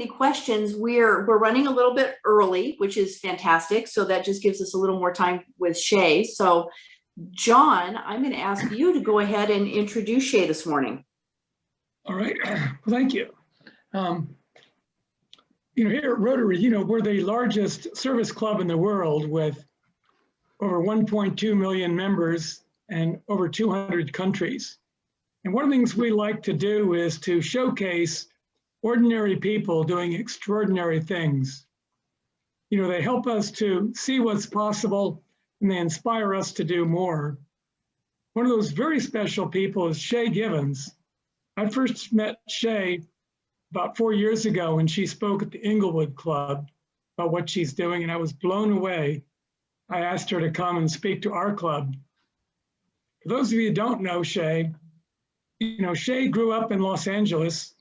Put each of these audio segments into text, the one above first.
any questions, we're running a little bit early, which is fantastic. So that just gives us a little more time with Shay. So John, I'm going to ask you to go ahead and introduce Shay this morning. All right, thank you. Here at Rotary, we're the largest service club in the world with over 1.2 million members and over 200 countries. And one of the things we like to do is to showcase ordinary people doing extraordinary things. They help us to see what's possible and they inspire us to do more. One of those very special people is Shay Givens. I first met Shay about 4 years ago when she spoke at the Inglewood Club about what she's doing, and I was blown away. I asked her to come and speak to our club. For those of you who don't know Shay, Shay grew up in Los Angeles,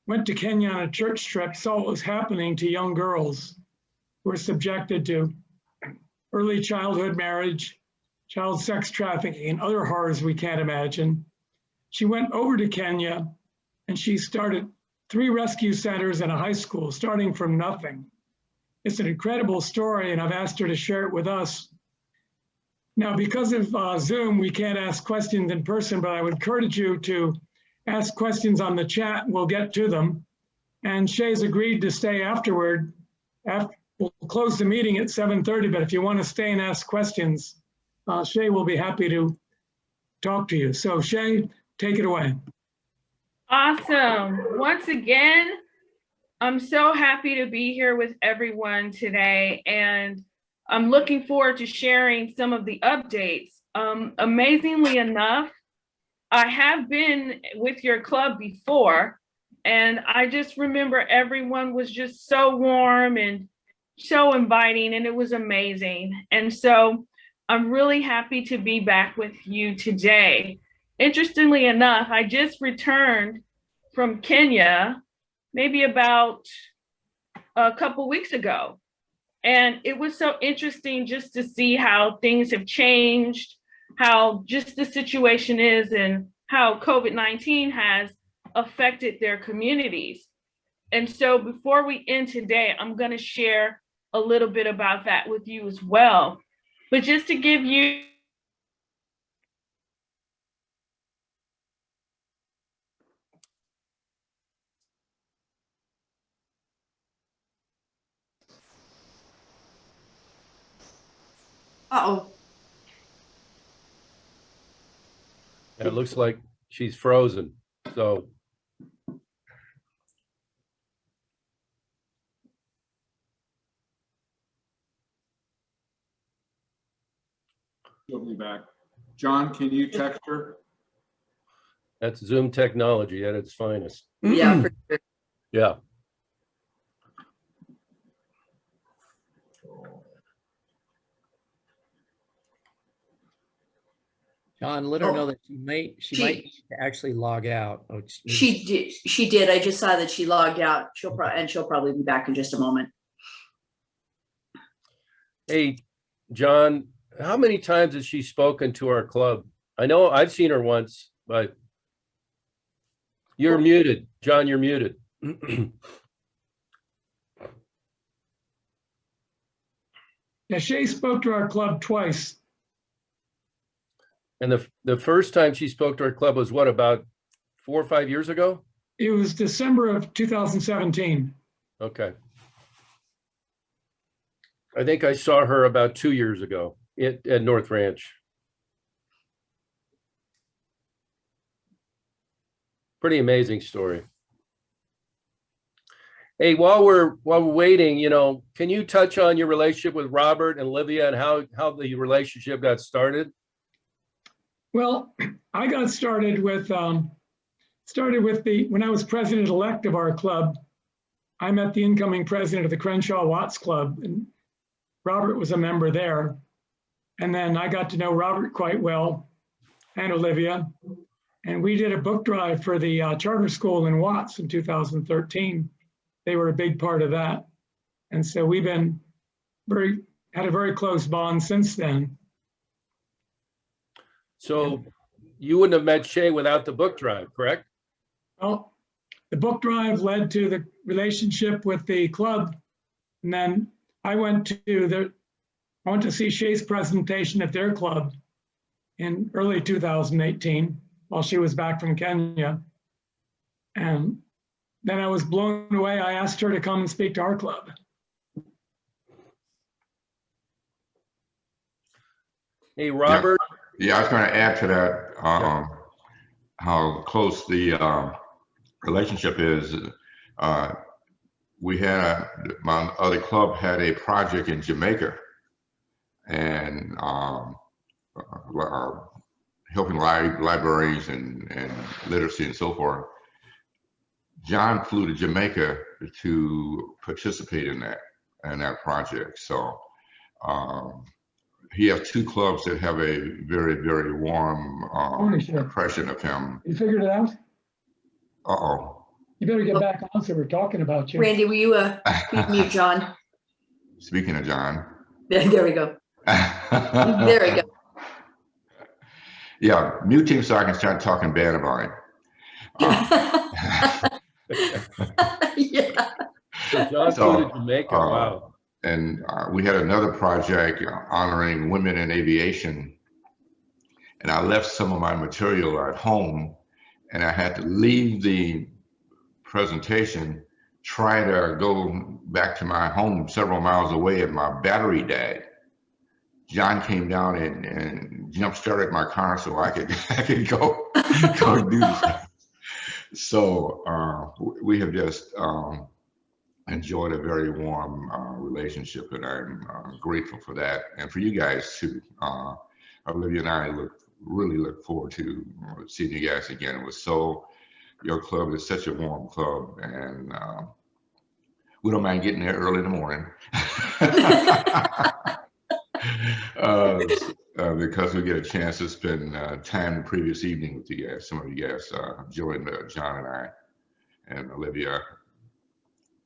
went to Kenya on a church trip, saw what was happening to young girls who were subjected to early childhood marriage, child sex trafficking, and other horrors we can't imagine. She went over to Kenya and she started 3 rescue centers and a high school, starting from nothing. It's an incredible story, and I've asked her to share it with us. Now, because of Zoom, we can't ask questions in person, but I would encourage you to ask questions on the chat, and we'll get to them. And Shay's agreed to stay afterward. We'll close the meeting at 7:30, but if you want to stay and ask questions, Shay will be happy to talk to you. So Shay, take it away. Awesome. Once again, I'm so happy to be here with everyone today, and I'm looking forward to sharing some of the updates. Amazingly enough, I have been with your club before, and I just remember everyone was just so warm and so inviting, and it was amazing. And so I'm really happy to be back with you today. Interestingly enough, I just returned from Kenya, maybe about a couple weeks ago. And it was so interesting just to see how things have changed, how just the situation is, and how COVID-19 has affected their communities. And so before we end today, I'm going to share a little bit about that with you as well. But just to give you Uh-oh. It looks like she's frozen, so. She'll be back. John, can you text her? That's Zoom technology at its finest. Yeah, for sure. Yeah. John, let her know that she might need to actually log out. Oh, She did. I just saw that she logged out. She'll probably be back in just a moment. Hey, John, how many times has she spoken to our club? I know I've seen her once, but you're muted. John, you're muted. Yeah, Shay spoke to our club twice. And the first time she spoke to our club was what, about 4 or 5 years ago? It was December of 2017. Okay. I think I saw her about 2 years ago at North Ranch. Pretty amazing story. Hey, while we're waiting, can you touch on your relationship with Robert and Olivia and how the relationship got started? Well, I got started with when I was president-elect of our club. I met the incoming president of the Crenshaw Watts Club, and Robert was a member there. And then I got to know Robert quite well, and Olivia, and we did a book drive for the charter school in Watts in 2013. They were a big part of that, and so we've been had a very close bond since then. So you wouldn't have met Shay without the book drive, correct? Well, the book drive led to the relationship with the club. And then I went to see Shay's presentation at their club in early 2018 while she was back from Kenya. And then I was blown away. I asked her to come and speak to our club. Hey, Robert. Yeah, I was going to add to that, how close the relationship is. My other club had a project in Jamaica, and helping libraries and literacy and so forth. John flew to Jamaica to participate in that project. So he has two clubs that have a very, very warm impression of him. You figured it out? Uh-oh. You better get back on, so we're talking about you. Randy, will you mute John? Speaking of John. There we go. There we go. Yeah, mute him so I can start talking bad about him. Yeah. So John flew to Jamaica. Wow. And we had another project honoring women in aviation. And I left some of my material at home, and I had to leave the presentation, try to go back to my home several miles away, and my battery died. John came down and jump-started my car so I could go do this. So we have just enjoyed a very warm relationship, and I'm grateful for that, and for you guys too. Olivia and I really look forward to seeing you guys again. It was your club is such a warm club, and we don't mind getting there early in the morning. Because we get a chance to spend time the previous evening with you guys, some of you guys, Joe and John and I, and Olivia,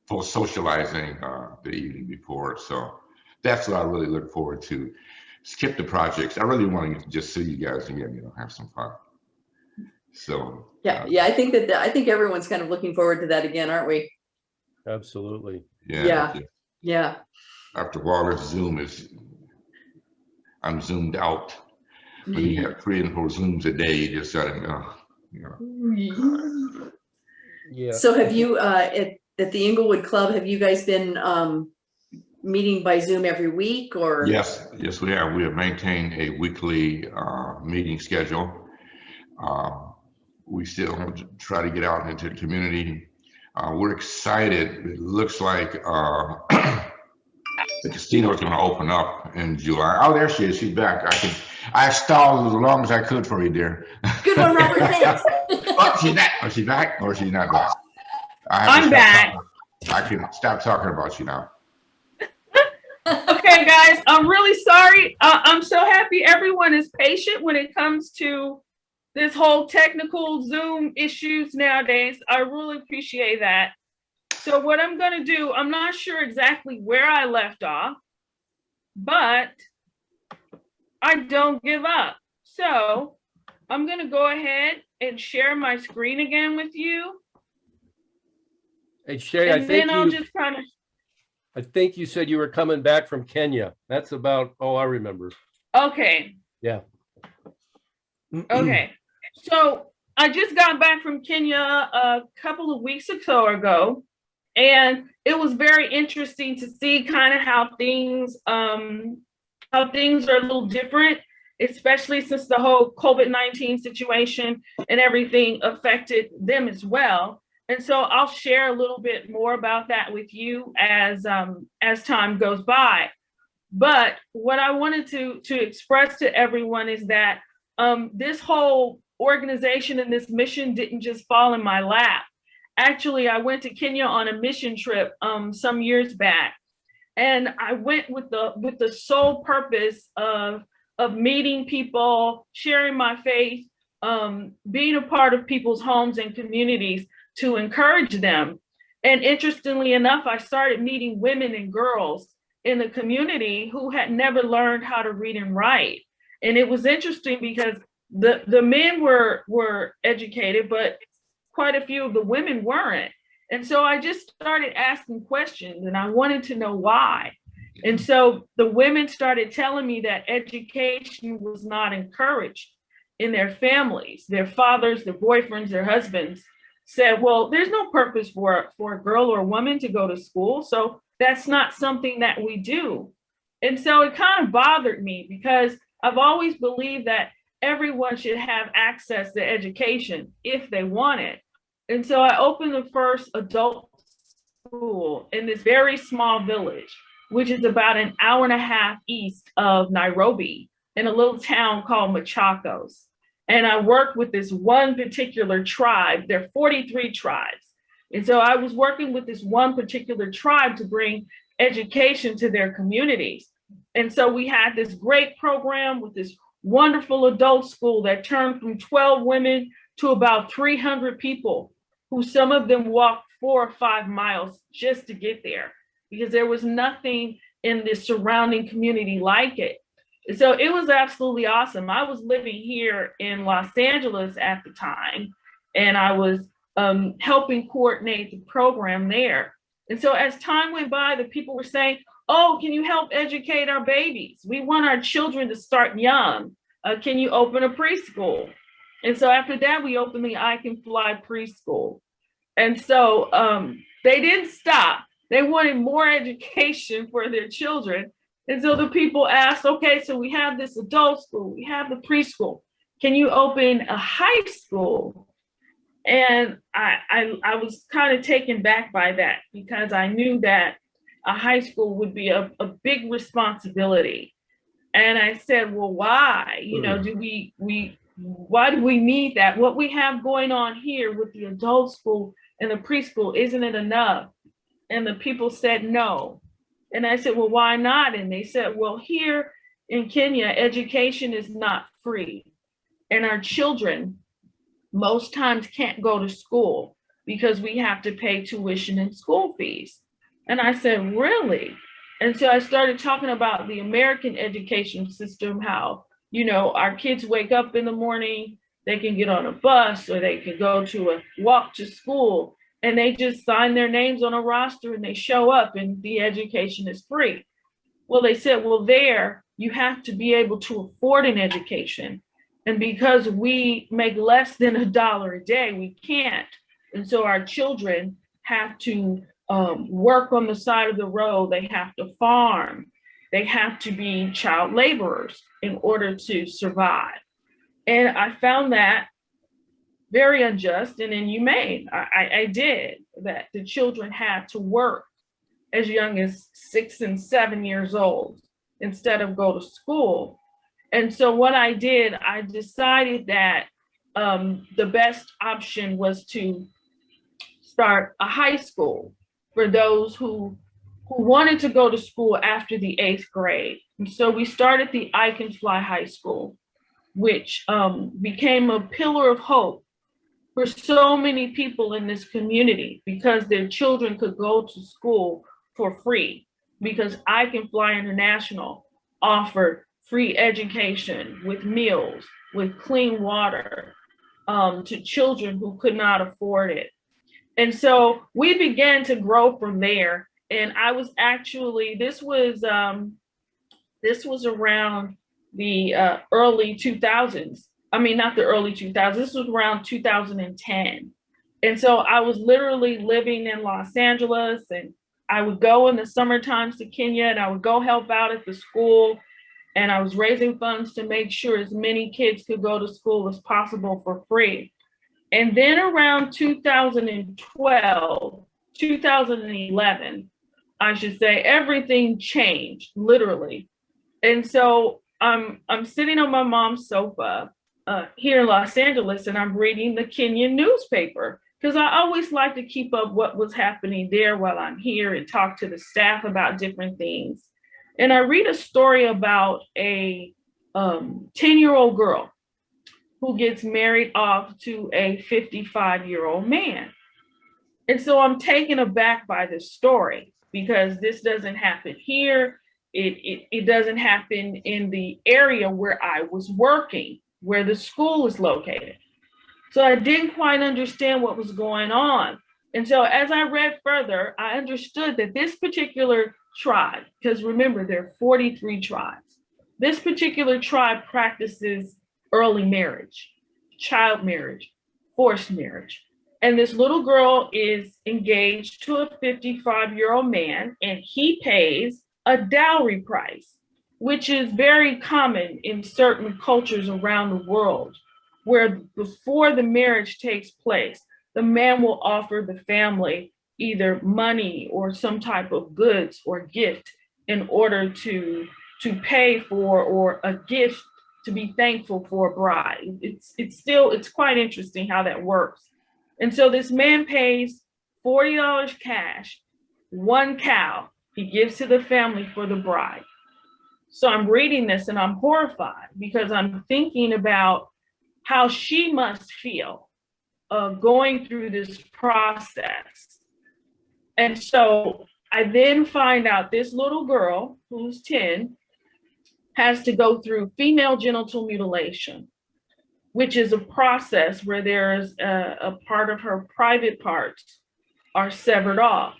for socializing the evening before. So that's what I really look forward to. Skip the projects. I really want to just see you guys again, have some fun. So yeah, I think I think everyone's kind of looking forward to that again, aren't we? Absolutely. Yeah. After a while, I'm zoomed out. When you have 3 and 4 Zooms a day, you just gotta, Yeah. So have you at the Inglewood Club, have you guys been meeting by Zoom every week, or? Yes, we have. We have maintained a weekly meeting schedule. We still try to get out into the community. We're excited. It looks like the casino is going to open up in July. Oh, there she is. She's back. I stalled as long as I could for you, dear. Good one, Robert. Thanks. Oh, she's back. Oh, she's back, or she's not back. I'm back. I can stop talking about you now. Okay, guys, I'm really sorry. I'm so happy everyone is patient when it comes to this whole technical Zoom issues nowadays. I really appreciate that. So what I'm going to do, I'm not sure exactly where I left off, but I don't give up. So I'm going to go ahead and share my screen again with you. Hey, Shay, And then I'll just kind of. I think you said you were coming back from Kenya. That's about all I remember. Okay. Yeah. Okay. So I just got back from Kenya a couple of weeks or so ago, and it was very interesting to see kind of how things are a little different, especially since the whole COVID-19 situation and everything affected them as well. And so I'll share a little bit more about that with you as time goes by. But what I wanted to express to everyone is that this whole organization and this mission didn't just fall in my lap. Actually, I went to Kenya on a mission trip some years back, and I went with the sole purpose of meeting people, sharing my faith, being a part of people's homes and communities to encourage them. And interestingly enough, I started meeting women and girls in the community who had never learned how to read and write. And it was interesting because the men were educated, but quite a few of the women weren't. And so I just started asking questions and I wanted to know why. And so the women started telling me that education was not encouraged in their families. Their fathers, their boyfriends, their husbands said, well, there's no purpose for a girl or a woman to go to school. So that's not something that we do. And so it kind of bothered me because I've always believed that everyone should have access to education if they want it. And so I opened the first adult school in this very small village, which is about an hour and a half east of Nairobi, in a little town called Machakos. And I worked with this one particular tribe. There are 43 tribes. And so I was working with this one particular tribe to bring education to their communities. And so we had this great program with this wonderful adult school that turned from 12 women to about 300 people, who some of them walked 4 or 5 miles just to get there, because there was nothing in the surrounding community like it. So it was absolutely awesome. I was living here in Los Angeles at the time, and I was helping coordinate the program there. And so as time went by, the people were saying, oh, can you help educate our babies? We want our children to start young. Can you open a preschool? And so after that, we opened the I Can Fly preschool. And so they didn't stop. They wanted more education for their children. And so the people asked, okay, so we have this adult school, we have the preschool. Can you open a high school? And I was kind of taken back by that, because I knew that a high school would be a big responsibility. And I said, well, why? You know, why do we need that? What we have going on here with the adult school and the preschool, isn't it enough? And the people said no. And I said, well, why not? And they said, well, here in Kenya, education is not free. And our children most times can't go to school because we have to pay tuition and school fees. And I said, really? And so I started talking about the American education system, how, you know, our kids wake up in the morning, they can get on a bus or they can go to a walk to school, and they just sign their names on a roster and they show up and the education is free. Well, they said, well, there you have to be able to afford an education. And because we make less than $1 a day, we can't. And so our children have to work on the side of the road. They have to farm. They have to be child laborers in order to survive. And I found that very unjust and inhumane. I did that. The children had to work as young as 6 and 7 years old instead of go to school. And so what I did, I decided that the best option was to start a high school for those who wanted to go to school after the 8th grade. And so we started the I Can Fly High School, which became a pillar of hope for so many people in this community, because their children could go to school for free, because I Can Fly International offered free education with meals, with clean water to children who could not afford it. And so we began to grow from there. And I was actually, this was around the early 2000s. I mean, not the early 2000s, this was around 2010. And so I was literally living in Los Angeles, and I would go in the summer times to Kenya, and I would go help out at the school. And I was raising funds to make sure as many kids could go to school as possible for free. And then around 2012, 2011, I should say, everything changed, literally. And so I'm sitting on my mom's sofa here in Los Angeles, and I'm reading the Kenyan newspaper, because I always like to keep up what was happening there while I'm here and talk to the staff about different things. And I read a story about a 10-year-old girl who gets married off to a 55-year-old man. And so I'm taken aback by this story, because this doesn't happen here. It doesn't happen in the area where I was working, where the school is located. So I didn't quite understand what was going on. And so as I read further, I understood that this particular tribe, because remember, there are 43 tribes, this particular tribe practices early marriage, child marriage, forced marriage. And this little girl is engaged to a 55-year-old man, and he pays a dowry price, which is very common in certain cultures around the world, where before the marriage takes place, the man will offer the family either money or some type of goods or gift in order to pay for, or a gift to be thankful for a bride. It's quite interesting how that works. And so this man pays $40 cash, one cow he gives to the family for the bride. So I'm reading this and I'm horrified because I'm thinking about how she must feel going through this process. And so I then find out this little girl, who's 10, has to go through female genital mutilation, which is a process where there's a part of her private parts are severed off.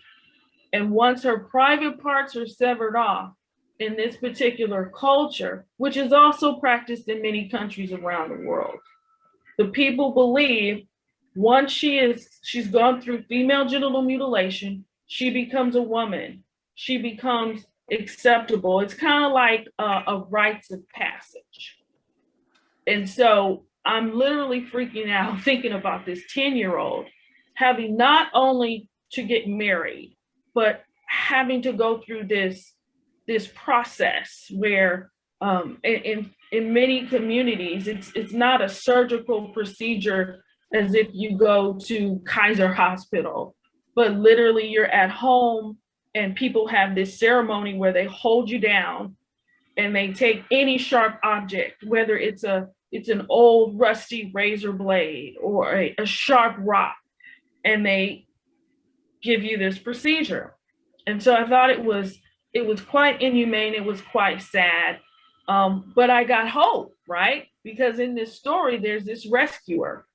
And once her private parts are severed off, in this particular culture, which is also practiced in many countries around the world, the people believe once she's gone through female genital mutilation, she becomes a woman. She becomes acceptable. It's kind of like a rites of passage. And so I'm literally freaking out thinking about this 10-year-old having not only to get married, but having to go through this process where in many communities, it's not a surgical procedure as if you go to Kaiser Hospital, but literally you're at home and people have this ceremony where they hold you down and they take any sharp object, whether it's an old rusty razor blade or a sharp rock, and they give you this procedure. And so I thought it was quite inhumane. It was quite sad. But I got hope, right? Because in this story, there's this rescuer.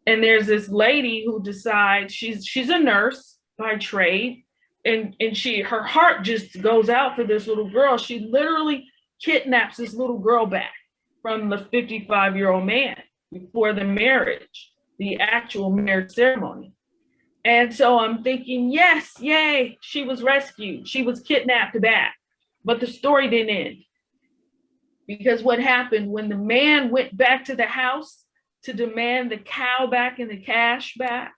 And there's this lady who decides she's a nurse by trade. And her heart just goes out for this little girl. She literally kidnaps this little girl back from the 55-year-old man before the marriage, the actual marriage ceremony. And so I'm thinking, yes, yay, she was rescued. She was kidnapped back. But the story didn't end. Because what happened when the man went back to the house to demand the cow back and the cash back,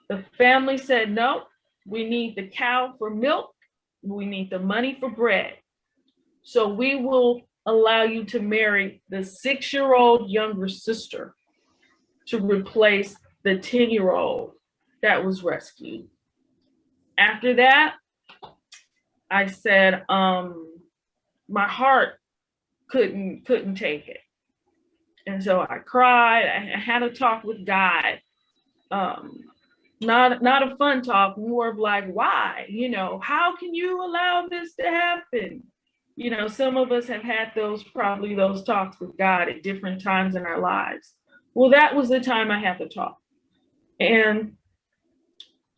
the family said, no, we need the cow for milk. We need the money for bread. So we will allow you to marry the 6-year-old younger sister to replace the 10-year-old that was rescued. After that, I said, my heart couldn't take it. And so I cried. I had a talk with God. Not a fun talk, more of like, why? How can you allow this to happen? Some of us have had those talks with God at different times in our lives. Well, that was the time I had to talk. And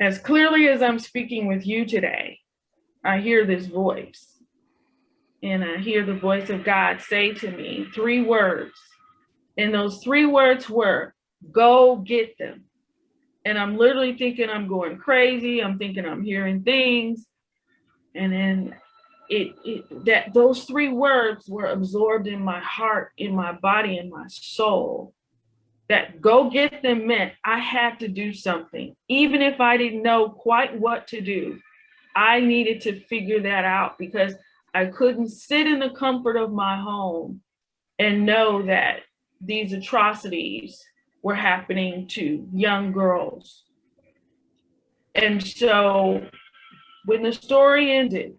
as clearly as I'm speaking with you today, I hear this voice. And I hear the voice of God say to me 3 words. And those 3 words were, go get them. And I'm literally thinking I'm going crazy. I'm thinking I'm hearing things. And then those 3 words were absorbed in my heart, in my body, in my soul. That go get them meant I had to do something. Even if I didn't know quite what to do, I needed to figure that out because I couldn't sit in the comfort of my home and know that these atrocities were happening to young girls. And so when the story ended,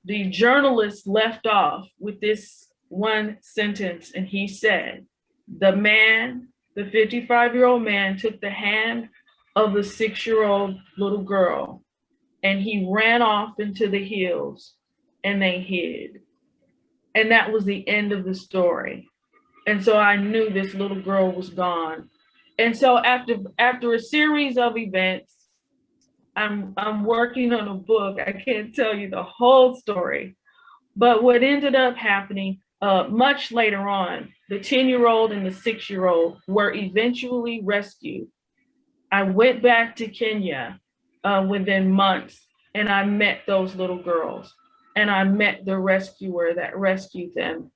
the journalist left off with this one sentence, and he said, the 55-year-old man took the hand of the 6-year-old little girl and he ran off into the hills and they hid. And that was the end of the story. And so I knew this little girl was gone. And so after a series of events, I'm working on a book. I can't tell you the whole story, but what ended up happening much later on, the 10-year-old and the 6-year-old were eventually rescued. I went back to Kenya within months, and I met those little girls, and I met the rescuer that rescued them.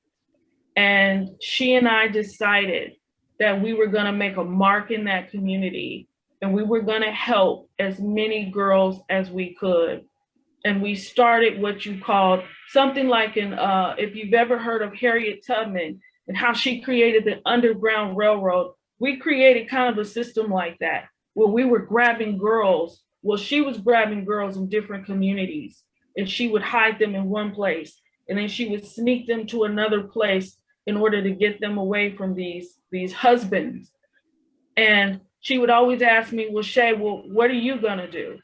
And she and I decided that we were going to make a mark in that community, and we were going to help as many girls as we could. And we started what you called something like if you've ever heard of Harriet Tubman and how she created the Underground Railroad, we created kind of a system like that, where we were grabbing girls. Well, she was grabbing girls in different communities, and she would hide them in one place, and then she would sneak them to another place in order to get them away from these husbands. And she would always ask me, well, Shay, well, what are you gonna do?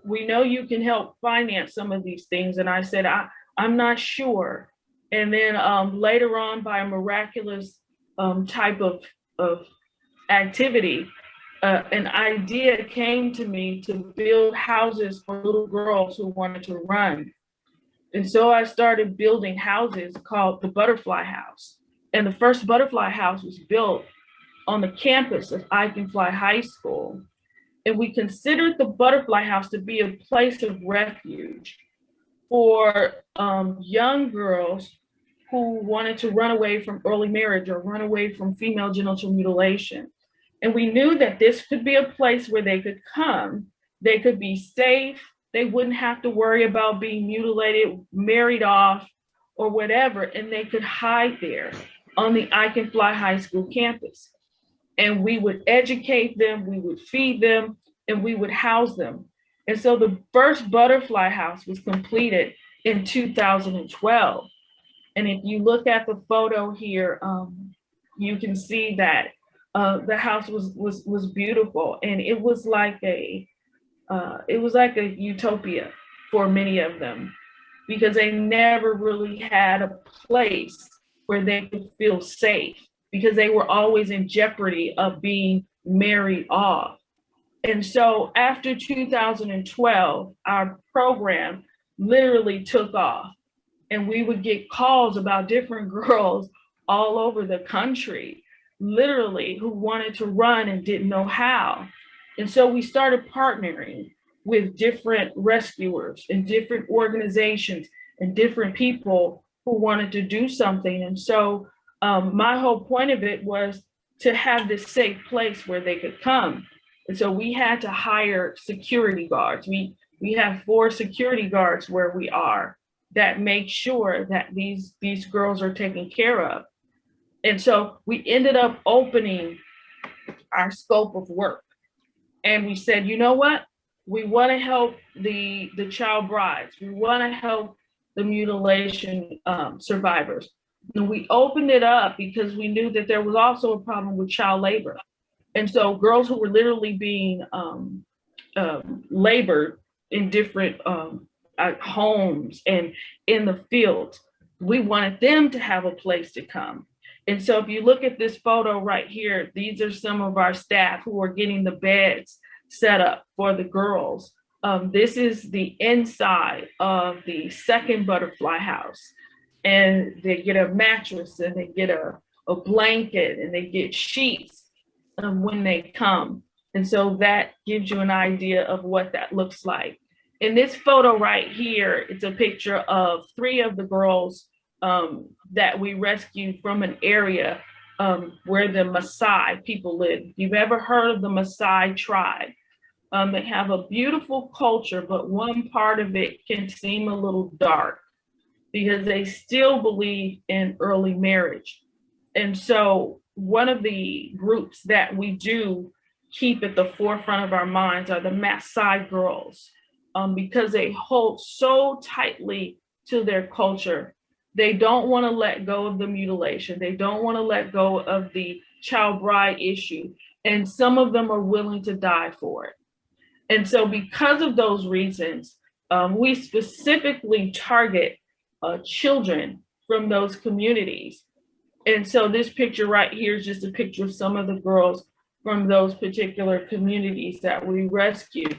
We know you can help finance some of these things. And I said, I'm not sure. And then later on, by a miraculous type of activity, an idea came to me to build houses for little girls who wanted to run. And so I started building houses called the Butterfly House. And the first Butterfly House was built on the campus of I Can Fly High School. And we considered the Butterfly House to be a place of refuge for young girls who wanted to run away from early marriage or run away from female genital mutilation. And we knew that this could be a place where they could come, they could be safe, they wouldn't have to worry about being mutilated, married off, or whatever, and they could hide there on the I Can Fly High School campus. And we would educate them, we would feed them, and we would house them. And so the first Butterfly House was completed in 2012. And if you look at the photo here, you can see that the house was beautiful, and it was like a utopia for many of them, because they never really had a place where they could feel safe, because they were always in jeopardy of being married off. And so after 2012, our program literally took off, and we would get calls about different girls all over the country, literally, who wanted to run and didn't know how. And so we started partnering with different rescuers and different organizations and different people who wanted to do something. And so my whole point of it was to have this safe place where they could come. And so we had to hire security guards. We have 4 security guards where we are that make sure that these girls are taken care of. And so we ended up opening our scope of work. And we said, you know what? We want to help the child brides. We want to help the mutilation survivors. And we opened it up because we knew that there was also a problem with child labor. And so girls who were literally being labored in different homes and in the fields, we wanted them to have a place to come. And so if you look at this photo right here, these are some of our staff who are getting the beds set up for the girls. This is the inside of the second Butterfly House. And they get a mattress, and they get a blanket, and they get sheets when they come. And so that gives you an idea of what that looks like. In this photo right here, it's a picture of 3 of the girls that we rescued from an area where the Maasai people live. If you've ever heard of the Maasai tribe, they have a beautiful culture, but one part of it can seem a little dark because they still believe in early marriage. And so one of the groups that we do keep at the forefront of our minds are the Maasai girls, because they hold so tightly to their culture. They don't want to let go of the mutilation. They don't want to let go of the child bride issue. And some of them are willing to die for it. And so because of those reasons, we specifically target children from those communities. And so this picture right here is just a picture of some of the girls from those particular communities that we rescued.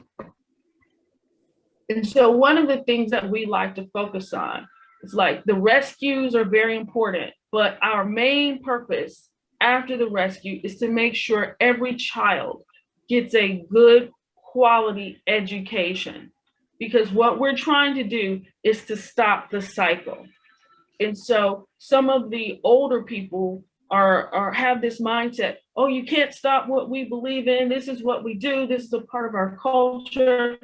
And so one of the things that we like to focus on is like the rescues are very important, but our main purpose after the rescue is to make sure every child gets a good quality education, because what we're trying to do is to stop the cycle. And so some of the older people are have this mindset, oh, you can't stop what we believe in. This is what we do. This is a part of our culture.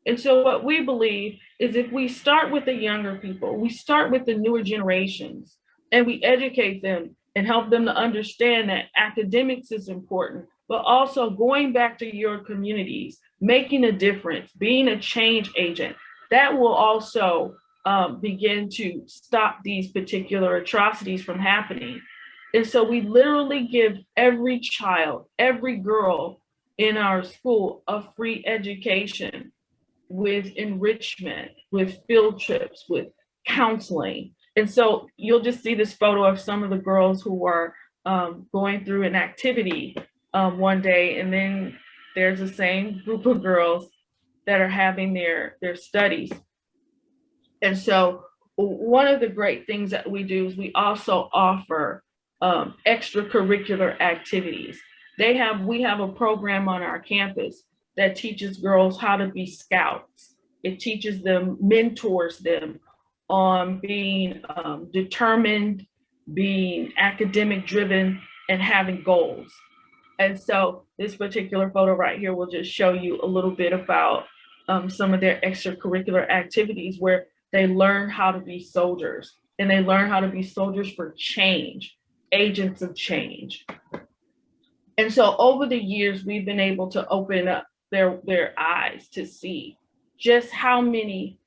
And so what we believe is if we start with the younger people, we start with the newer generations, and we educate them and help them to understand that academics is important, but also going back to your communities, making a difference, being a change agent, that will also begin to stop these particular atrocities from happening. And so we literally give every child, every girl in our school a free education with enrichment, with field trips, with counseling. And so you'll just see this photo of some of the girls who are going through an activity one day, and then there's the same group of girls that are having their studies. And so one of the great things that we do is we also offer extracurricular activities. We have a program on our campus that teaches girls how to be scouts. It teaches them, mentors them on being determined, being academic driven, and having goals. And so this particular photo right here will just show you a little bit about some of their extracurricular activities where they learn how to be soldiers, and they learn how to be soldiers for change, agents of change. And so over the years, we've been able to open up their eyes to see just how many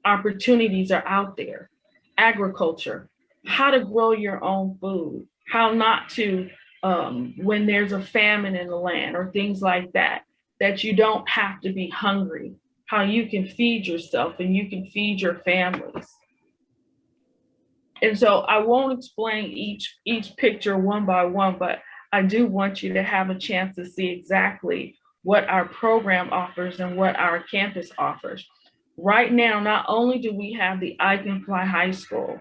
opportunities are out there. Agriculture, how to grow your own food, how not to, when there's a famine in the land or things like that, that you don't have to be hungry, how you can feed yourself and you can feed your families. And so I won't explain each picture one by one, but I do want you to have a chance to see exactly what our program offers and what our campus offers. Right now, not only do we have the I Can Fly High School,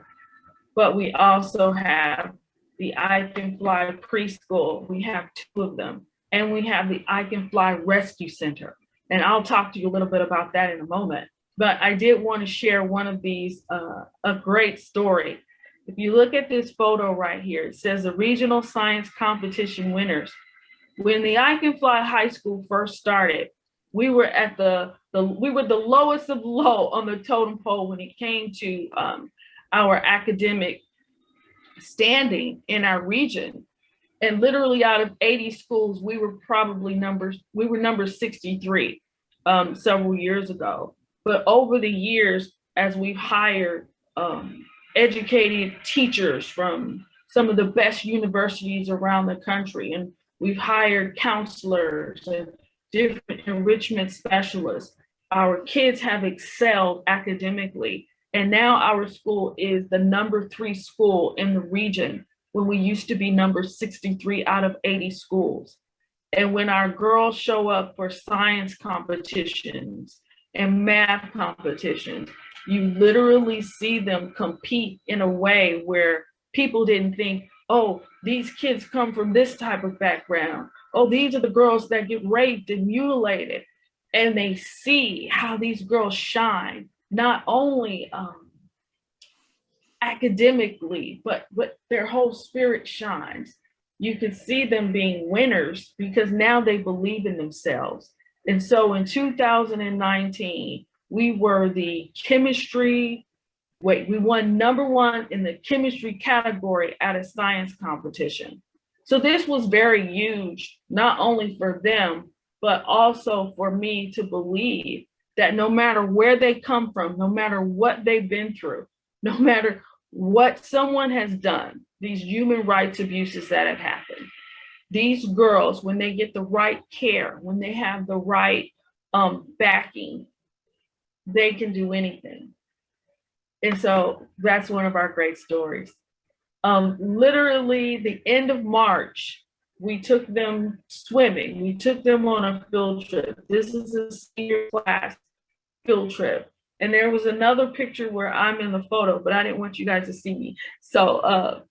but we also have the I Can Fly Preschool. We have 2 of them. And we have the I Can Fly Rescue Center. And I'll talk to you a little bit about that in a moment. But I did want to share one of these, a great story. If you look at this photo right here, it says the regional science competition winners. When the I Can Fly High School first started, we were at the lowest of low on the totem pole when it came to our academic standing in our region. And literally out of 80 schools, we were number 63 several years ago. But over the years, as we've hired educated teachers from some of the best universities around the country, and we've hired counselors and different enrichment specialists, our kids have excelled academically. And now our school is the number 3 school in the region, when we used to be number 63 out of 80 schools. And when our girls show up for science competitions and math competitions, you literally see them compete in a way where people didn't think, oh, these kids come from this type of background. Oh, these are the girls that get raped and mutilated. And they see how these girls shine, not only academically, but their whole spirit shines. You can see them being winners because now they believe in themselves. And so in 2019, we were the chemistry, we won number 1 in the chemistry category at a science competition. So this was very huge, not only for them, but also for me to believe that no matter where they come from, no matter what they've been through, no matter what someone has done, these human rights abuses that have happened, these girls, when they get the right care, when they have the right backing, they can do anything. And so that's one of our great stories. Literally the end of March, We took them swimming. We took them on a field trip. This is a senior class field trip. And there was another picture where I'm in the photo, but I didn't want you guys to see me. So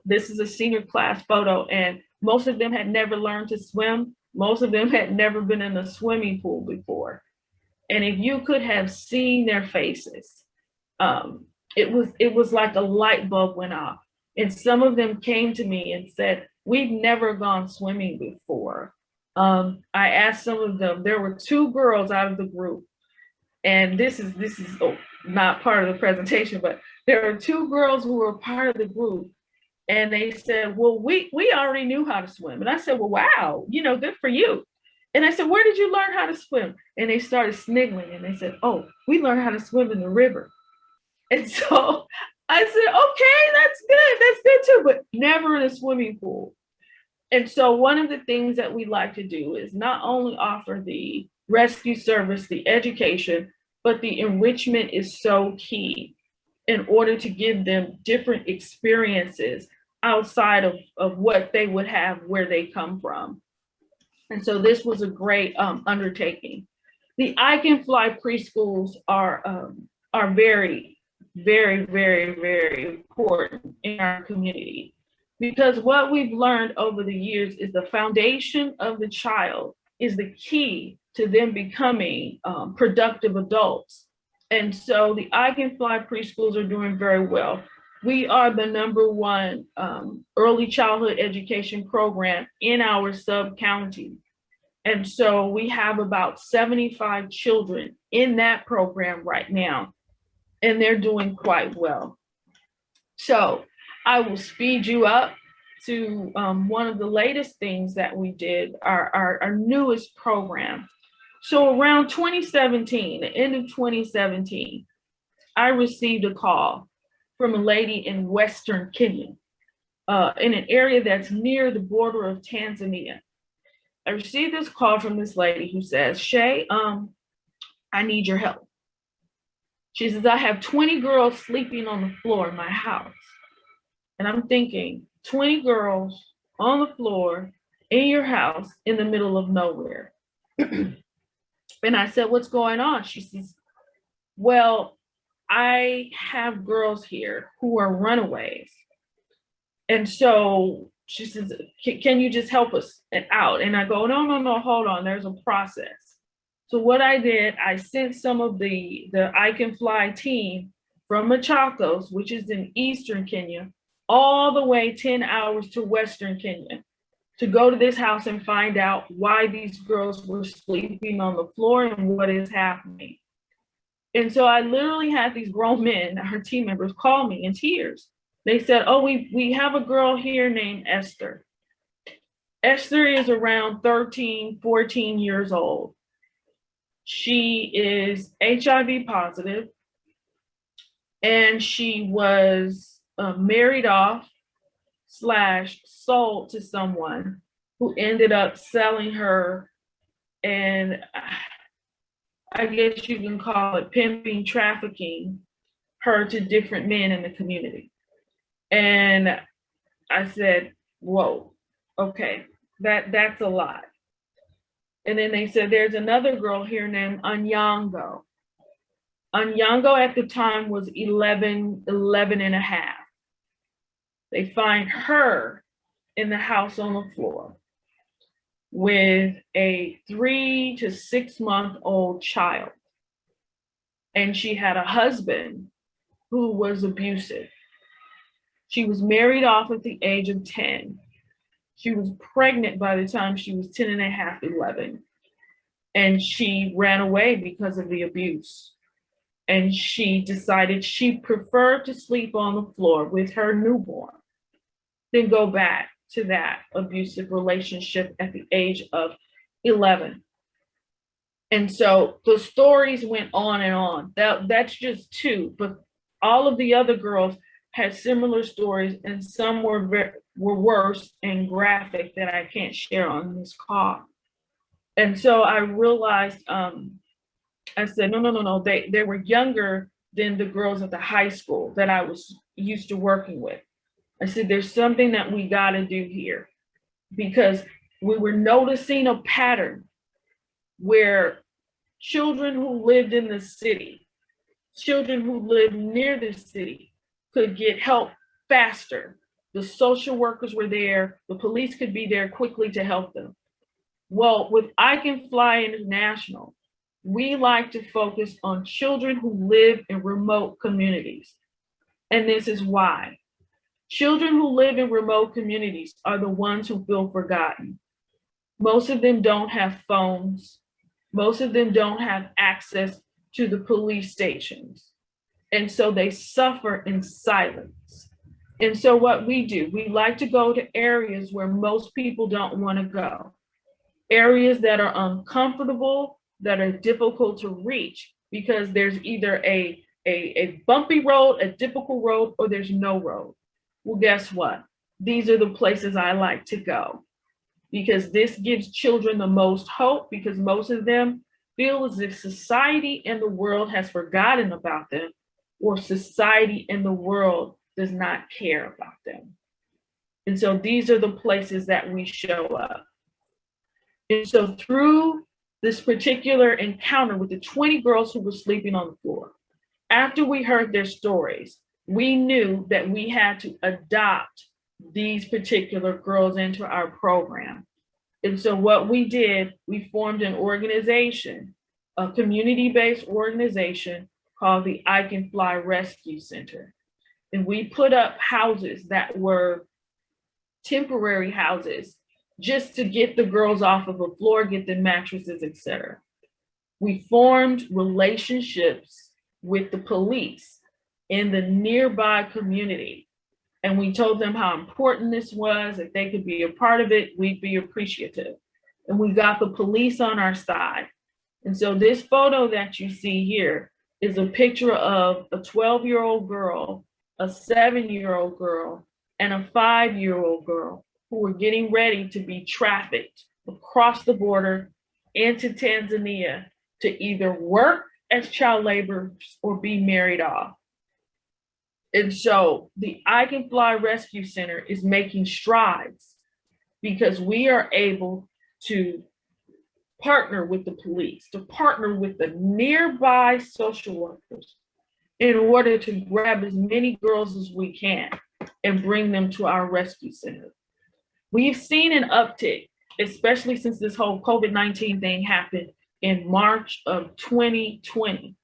this is a senior class photo, and most of them had never learned to swim. Most of them had never been in a swimming pool before. And if you could have seen their faces, it was like a light bulb went off. And some of them came to me and said, "We've never gone swimming before." I asked some of them, there were 2 girls out of the group, and this is not part of the presentation, but there are 2 girls who were part of the group, and they said, "Well, we already knew how to swim." And I said, "Well, wow, good for you." And I said, "Where did you learn how to swim?" And they started sniggling, and they said, "Oh, we learned how to swim in the river." And so I said, "Okay, that's good too, but never in a swimming pool." And so one of the things that we like to do is not only offer the rescue service, the education, but the enrichment is so key in order to give them different experiences outside of what they would have where they come from. And so this was a great undertaking. The I Can Fly preschools are very, very, very, very important in our community, because what we've learned over the years is the foundation of the child is the key to them becoming productive adults. And so the I Can Fly preschools are doing very well. We are the #1 early childhood education program in our sub-county. And so we have about 75 children in that program right now, and they're doing quite well. So I will speed you up to one of the latest things that we did, our newest program. So around 2017, the end of 2017, I received a call from a lady in Western Kenya, in an area that's near the border of Tanzania. I received this call from this lady who says, "Shay, I need your help." She says, "I have 20 girls sleeping on the floor in my house." And I'm thinking, 20 girls on the floor in your house in the middle of nowhere. And I said, "What's going on?" She says, "Well, I have girls here who are runaways. And so," she says, can you just help us out?" And I go, no, hold on, there's a process. So what I did, I sent some of the I Can Fly team from Machakos, which is in Eastern Kenya, all the way 10 hours to Western Kenya to go to this house and find out why these girls were sleeping on the floor and what is happening. And so I literally had these grown men, her team members, call me in tears. They said, "Oh, we have a girl here named Esther. Esther is around 13, 14 years old. She is HIV positive, and she was married off / sold to someone who ended up selling her, and I guess you can call it pimping, trafficking her to different men in the community." And I said, "Whoa, okay, that's a lot." And then they said, "There's another girl here named Anyango." Anyango at the time was 11 and a half. They find her in the house on the floor with a 3 to 6 month old child. And she had a husband who was abusive. She was married off at the age of 10. She was pregnant by the time she was 10 and a half, 11. And she ran away because of the abuse. And she decided she preferred to sleep on the floor with her newborn than go back to that abusive relationship at the age of 11. And so the stories went on and on. That's just 2, but all of the other girls had similar stories, and some were worse and graphic that I can't share on this call. And so I realized, I said, no, they were younger than the girls at the high school that I was used to working with. I said, there's something that we got to do here. because we were noticing a pattern where children who lived in the city, children who lived near the city could get help faster. The social workers were there, the police could be there quickly to help them. Well, with I Can Fly International, we like to focus on children who live in remote communities. And this is why. Children who live in remote communities are the ones who feel forgotten. Most of them don't have phones. Most of them don't have access to the police stations. And so they suffer in silence. And so what we do, we like to go to areas where most people don't want to go. Areas that are uncomfortable, that are difficult to reach, because there's either a bumpy road, a difficult road, or there's no road. Well, guess what? These are the places I like to go, because this gives children the most hope, because most of them feel as if society and the world has forgotten about them, or society and the world does not care about them. And so these are the places that we show up. And so through this particular encounter with the 20 girls who were sleeping on the floor, after we heard their stories, we knew that we had to adopt these particular girls into our program. And so what we did, we formed an organization, a community-based organization called the I Can Fly Rescue Center. And we put up houses that were temporary houses just to get the girls off of the floor, get the mattresses, etc. We formed relationships with the police in the nearby community. And we told them how important this was. If they could be a part of it, we'd be appreciative. And we got the police on our side. And so this photo that you see here is a picture of a 12-year-old girl, a 7-year-old girl, and a 5-year-old girl who were getting ready to be trafficked across the border into Tanzania to either work as child laborers or be married off. And so the I Can Fly Rescue Center is making strides, because we are able to partner with the police, to partner with the nearby social workers in order to grab as many girls as we can and bring them to our rescue center. We've seen an uptick, especially since this whole COVID-19 thing happened in March of 2020.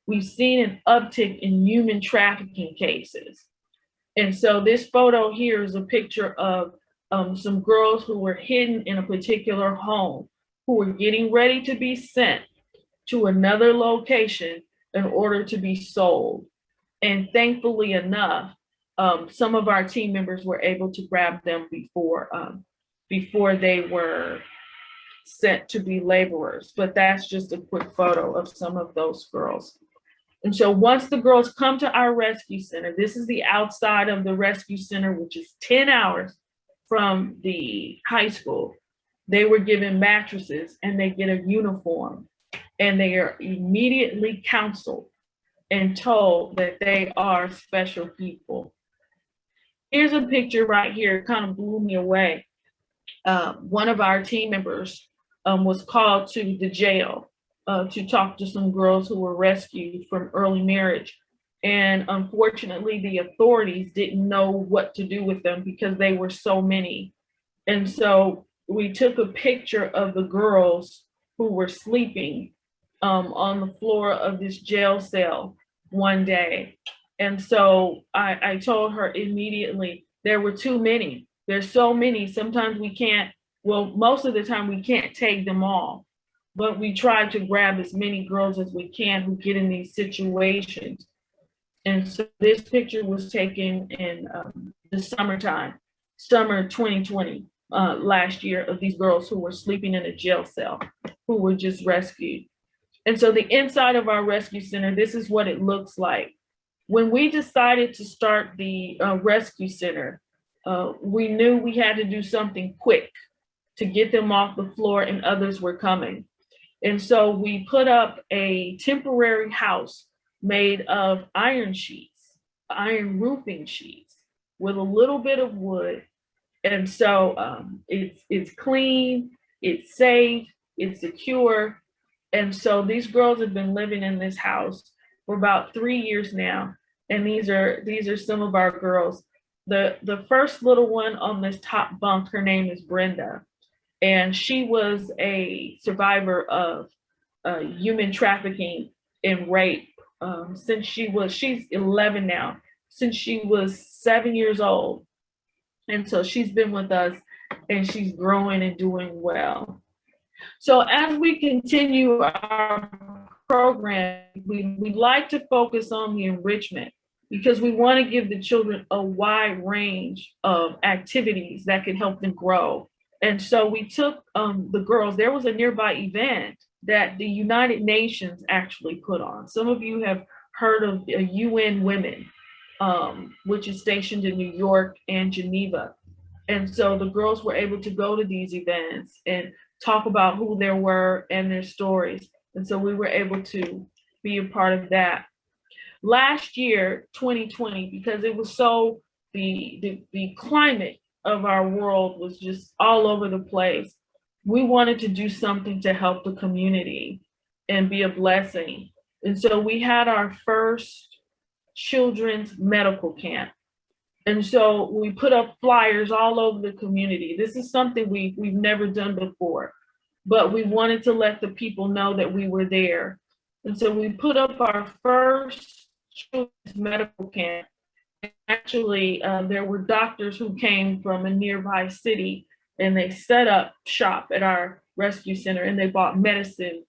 We've seen an uptick in human trafficking cases. And so this photo here is a picture of some girls who were hidden in a particular home, who were getting ready to be sent to another location in order to be sold. And thankfully enough, some of our team members were able to grab them before they were sent to be laborers. But that's just a quick photo of some of those girls. And so once the girls come to our rescue center, this is the outside of the rescue center, which is 10 hours from the high school. They were given mattresses and they get a uniform, and they are immediately counseled and told that they are special people. Here's a picture right here, it kind of blew me away. One of our team members was called to the jail to talk to some girls who were rescued from early marriage. And unfortunately, the authorities didn't know what to do with them because they were so many. And so we took a picture of the girls who were sleeping on the floor of this jail cell one day. And so I told her immediately, there were too many. There's so many. Sometimes we can't, well, most of the time we can't take them all, but we try to grab as many girls as we can who get in these situations. And so this picture was taken in the summertime, summer 2020, last year, of these girls who were sleeping in a jail cell, who were just rescued. And so the inside of our rescue center, this is what it looks like. When we decided to start the rescue center, we knew we had to do something quick to get them off the floor, and others were coming. And so we put up a temporary house made of iron sheets, iron roofing sheets, with a little bit of wood And so it's clean, it's safe, it's secure. And so these girls have been living in this house for about 3 years now. And these are some of our girls. The first little one on this top bunk, her name is Brenda. And she was a survivor of human trafficking and rape she's 11 now, since she was 7 years old. And so she's been with us and she's growing and doing well. So as we continue our program, we like to focus on the enrichment because we want to give the children a wide range of activities that can help them grow. And so we took the girls, there was a nearby event that the United Nations actually put on. Some of you have heard of UN Women, which is stationed in New York and Geneva. And so the girls were able to go to these events and talk about who they were and their stories. And so we were able to be a part of that. Last year, 2020, because it was so, the climate of our world was just all over the place. We wanted to do something to help the community and be a blessing. And so we had our first children's medical camp. And so we put up flyers all over the community. This is something we've never done before, but we wanted to let the people know that we were there. And so we put up our first children's medical camp. Actually, there were doctors who came from a nearby city and they set up shop at our rescue center and they bought medicine.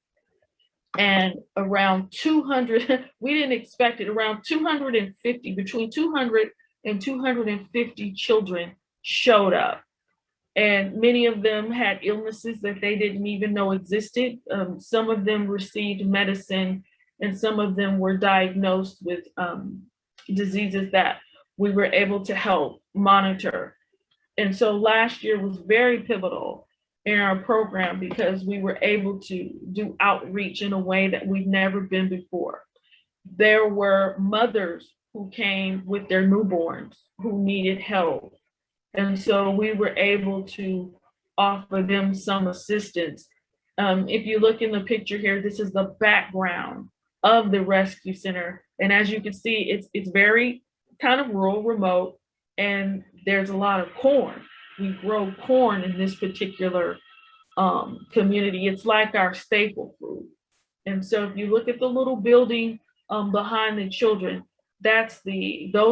And around 200, we didn't expect it, around 250, between 200 and 250 children showed up. And many of them had illnesses that they didn't even know existed. Some of them received medicine and some of them were diagnosed with diseases that we were able to help monitor. And so last year was very pivotal in our program because we were able to do outreach in a way that we've never been before. There were mothers who came with their newborns who needed help. And so we were able to offer them some assistance. If you look in the picture here, this is the background of the rescue center. And as you can see, it's very kind of rural, remote, and there's a lot of corn. We grow corn in this particular community. It's like our staple food. And so if you look at the little building behind the children, those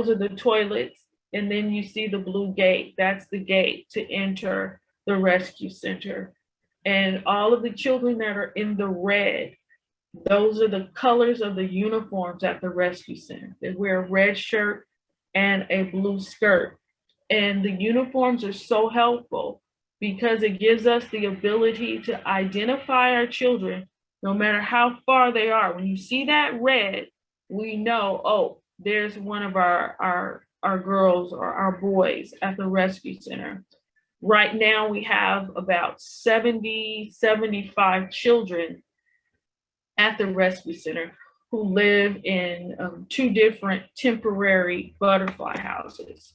are the toilets. And then you see the blue gate, that's the gate to enter the rescue center. And all of the children that are in the red, those are the colors of the uniforms at the rescue center. They wear a red shirt and a blue skirt. And the uniforms are so helpful because it gives us the ability to identify our children no matter how far they are. When you see that red, we know, oh, there's one of our girls or our boys at the rescue center. Right now we have about 70, 75 children at the rescue center who live in 2 different temporary butterfly houses.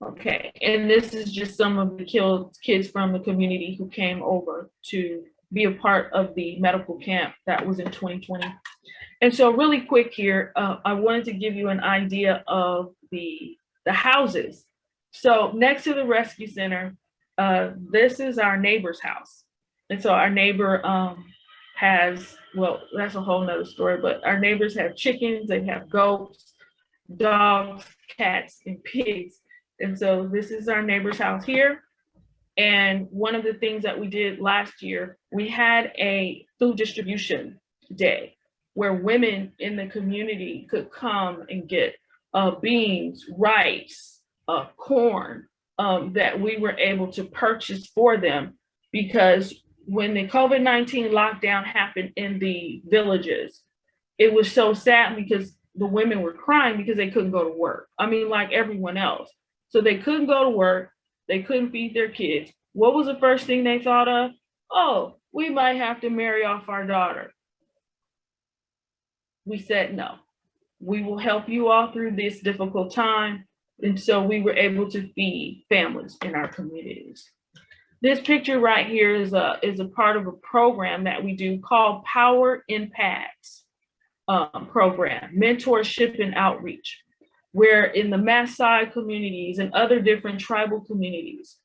Okay, and this is just some of the kids from the community who came over to be a part of the medical camp that was in 2020. And so really quick here, I wanted to give you an idea of the houses. So next to the rescue center, this is our neighbor's house. And so our neighbor has, well, that's a whole nother story, but our neighbors have chickens, they have goats, dogs, cats, and pigs. And so this is our neighbor's house here. And one of the things that we did last year, we had a food distribution day where women in the community could come and get beans, rice, corn that we were able to purchase for them, because when the COVID-19 lockdown happened in the villages, it was so sad because the women were crying because they couldn't go to work. I mean, like everyone else. So they couldn't go to work, they couldn't feed their kids. What was the first thing they thought of? Oh, we might have to marry off our daughter. We said, no, we will help you all through this difficult time. And so we were able to feed families in our communities. This picture right here is a part of a program that we do called Power Impacts program, mentorship and outreach, where in the Maasai communities and other different tribal communities,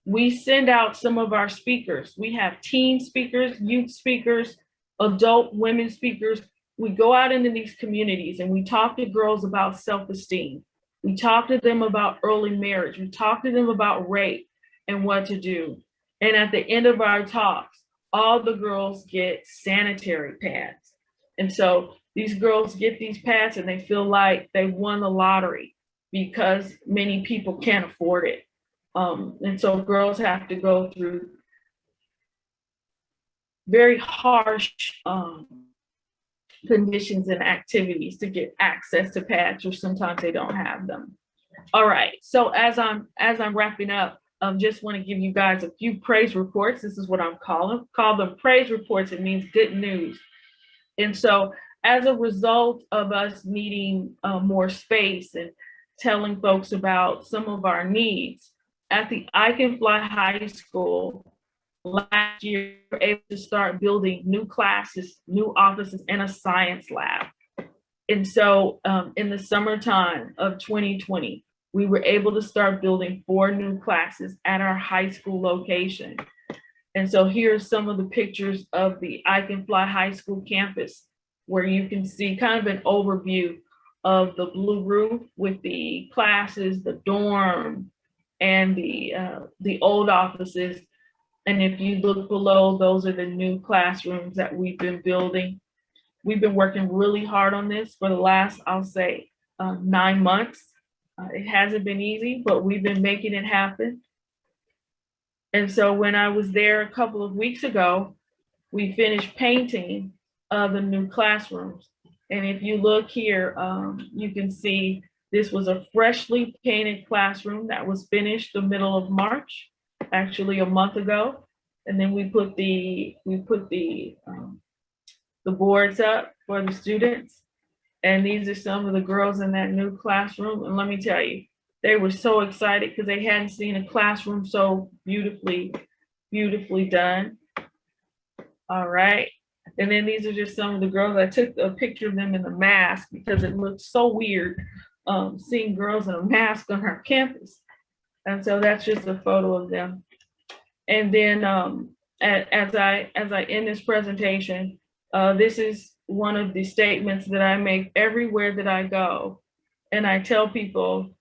we send out some of our speakers. We have teen speakers, youth speakers, adult women speakers. We go out into these communities and we talk to girls about self-esteem. We talk to them about early marriage. We talk to them about rape and what to do. And at the end of our talks, all the girls get sanitary pads. And so these girls get these pads and they feel like they won the lottery because many people can't afford it. And so girls have to go through very harsh conditions and activities to get access to pads, or sometimes they don't have them. All right, so as I'm wrapping up, just want to give you guys a few praise reports. This is what I'm call them praise reports. It means good news. And so as a result of us needing more space and telling folks about some of our needs, at the I Can Fly High School last year, we were able to start building new classes, new offices, and a science lab. And so in the summertime of 2020, we were able to start building 4 new classes at our high school location. And so here are some of the pictures of the I Can Fly High School campus, where you can see kind of an overview of the blue roof with the classes, the dorm, and the old offices. And if you look below, those are the new classrooms that we've been building. We've been working really hard on this for the last, I'll say, 9 months. It hasn't been easy, but we've been making it happen. And so when I was there a couple of weeks ago, we finished painting the new classrooms. And if you look here, you can see this was a freshly painted classroom that was finished the middle of March, actually a month ago. And then we put the boards up for the students. And these are some of the girls in that new classroom. And let me tell you, they were so excited because they hadn't seen a classroom so beautifully done. All right. And then these are just some of the girls. I took a picture of them in the mask because it looked so weird seeing girls in a mask on our campus. And so that's just a photo of them. And then as I end this presentation, this is one of the statements that I make everywhere that I go. And I tell people,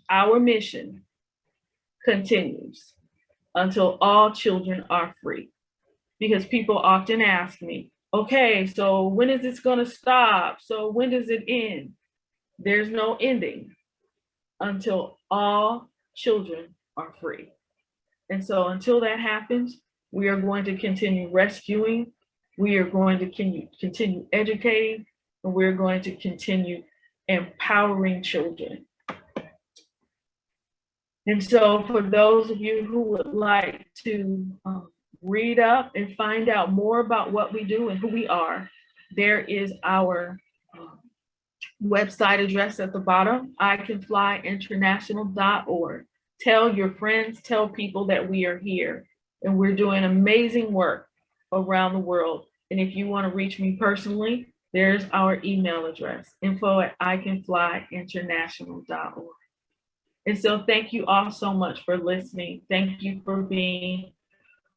our mission continues until all children are free. Because people often ask me, okay, so when is this gonna stop? So when does it end? There's no ending until all children are free. And so until that happens, we are going to continue rescuing, we are going to continue educating, and we're going to continue empowering children. And so for those of you who would like to read up and find out more about what we do and who we are, there is our website address at the bottom, icanflyinternational.org. Tell your friends, tell people that we are here, and we're doing amazing work around the world. And if you want to reach me personally, there's our email address, info@icanflyinternational.org. And so thank you all so much for listening. Thank you for being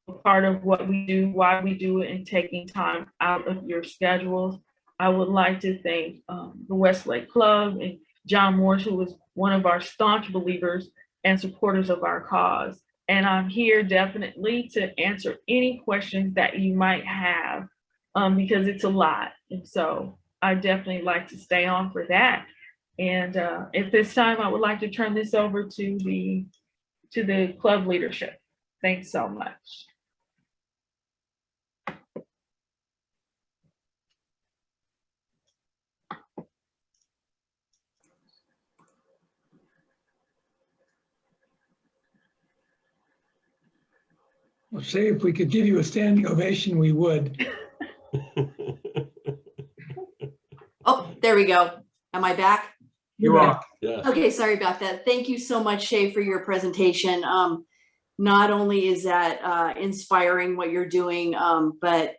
a part of what we do, why we do it, and taking time out of your schedules. I would like to thank the Westlake Club and John Morse, who was one of our staunch believers and supporters of our cause. And I'm here definitely to answer any questions that you might have, because it's a lot. And so I definitely like to stay on for that. And at this time, I would like to turn this over to the club leadership. Thanks so much. Well, say if we could give you a standing ovation, we would. Oh, there we go. Am I back? You are. Yeah. Okay, sorry about that. Thank you so much, Shay, for your presentation. Not only is that inspiring what you're doing, but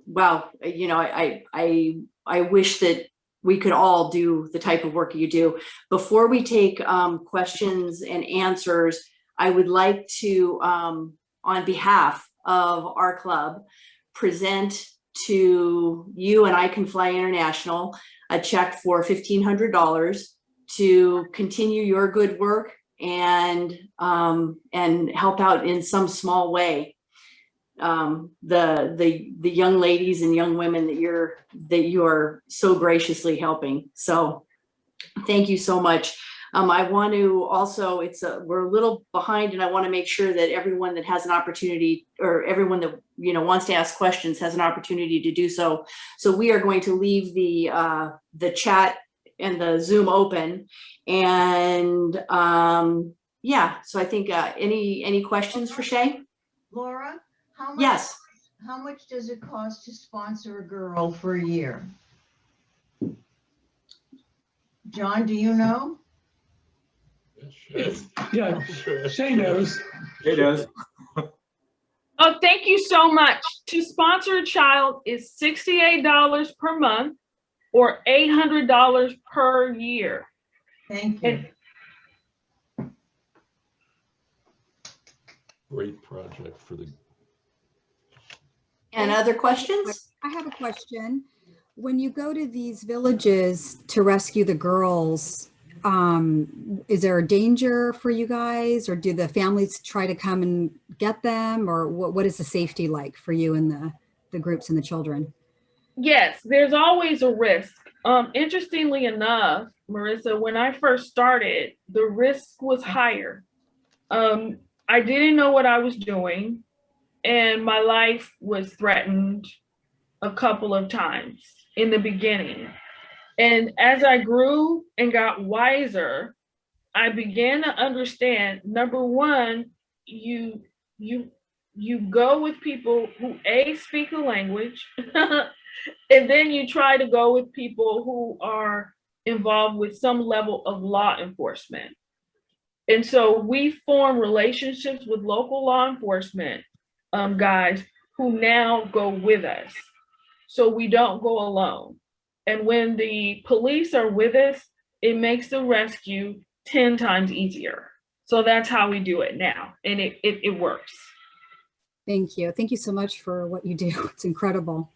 wow, you know, I wish that we could all do the type of work you do. Before we take questions and answers, I would like to, on behalf of our club, present to you and I Can Fly International a check for $1,500 to continue your good work and help out in some small way the young ladies and young women that you are so graciously helping. So thank you so much. I want to also, we're a little behind, and I want to make sure that everyone that has an opportunity, or everyone that wants to ask questions, has an opportunity to do so. So we are going to leave the chat and the Zoom open, and yeah. So I think any questions for Shay? Laura, how much? Yes. How much does it cost to sponsor a girl for a year? John, do you know? Yeah, Shay knows. It does. Oh, thank you so much. To sponsor a child is $68 per month or $800 per year. Thank you. Great project for the. And other questions? I have a question. When you go to these villages to rescue the girls, is there a danger for you guys, or do the families try to come and get them, or what is the safety like for you and the groups and the children? Yes, there's always a risk. Interestingly enough, Marissa, when I first started, the risk was higher. I didn't know what I was doing, and my life was threatened a couple of times in the beginning. And as I grew and got wiser, I began to understand, number one, you go with people who speak the language, and then you try to go with people who are involved with some level of law enforcement. And so we form relationships with local law enforcement guys who now go with us. So we don't go alone. And when the police are with us, it makes the rescue 10 times easier. So that's how we do it now. And it works. Thank you. Thank you so much for what you do. It's incredible.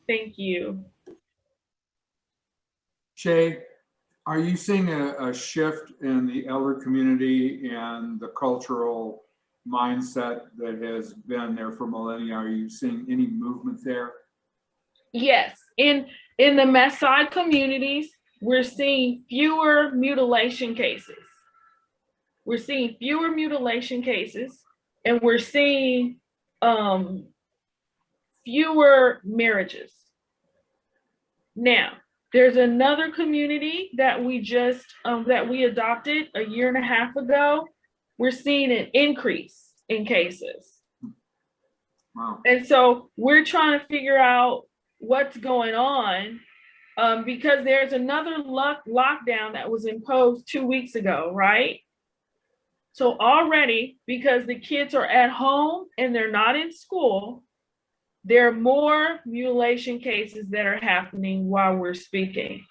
Thank you. Shay, are you seeing a shift in the elder community and the cultural mindset that has been there for millennia? Are you seeing any movement there? Yes. In the Maasai communities, we're seeing fewer mutilation cases. We're seeing fewer mutilation cases, and we're seeing fewer marriages. Now, there's another community that we just that we adopted a year and a half ago. We're seeing an increase in cases. Wow. And so we're trying to figure out what's going on because there's another lockdown that was imposed 2 weeks ago, right? So already, because the kids are at home and they're not in school, there are more mutilation cases that are happening while we're speaking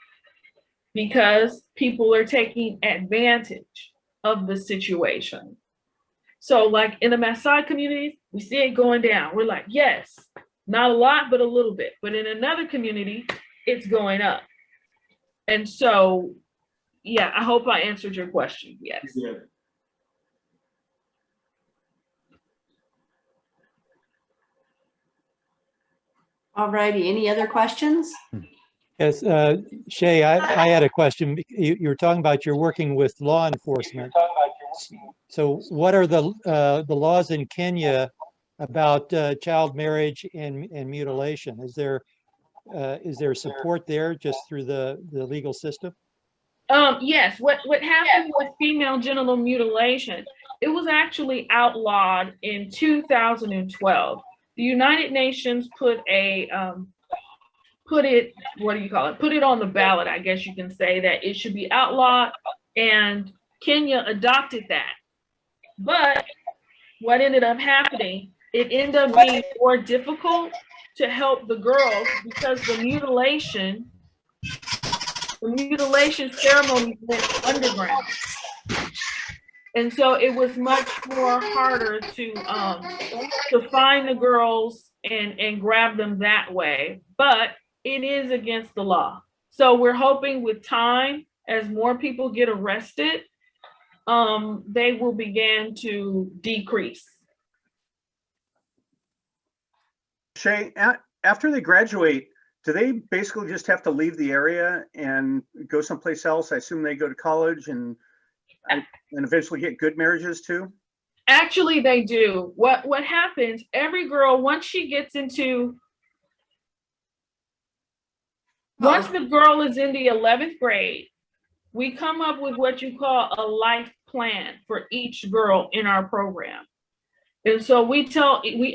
because people are taking advantage of the situation. So like in the Maasai communities, we see it going down. We're like, yes, not a lot, but a little bit. But in another community, it's going up. And so, yeah, I hope I answered your question. Yes. You did. All righty. Any other questions? Yes, Shay, I had a question. You were talking about you're working with law enforcement. So what are the laws in Kenya about child marriage and mutilation? Is there support there just through the legal system? Yes, what happened with female genital mutilation, it was actually outlawed in 2012. The United Nations put a put it, what do you call it? Put it on the ballot, I guess you can say, that it should be outlawed, and Kenya adopted that. But what ended up happening, it ended up being more difficult to help the girls because the mutilation ceremonies went underground. And so it was much more harder to find the girls and grab them that way. But it is against the law. So we're hoping with time, as more people get arrested, they will begin to decrease. Shay, after they graduate, do they basically just have to leave the area and go someplace else? I assume they go to college and eventually get good marriages too? Actually, they do. What happens, every girl, once she gets into, once the girl is in the 11th grade, we come up with what you call a life plan for each girl in our program. And so we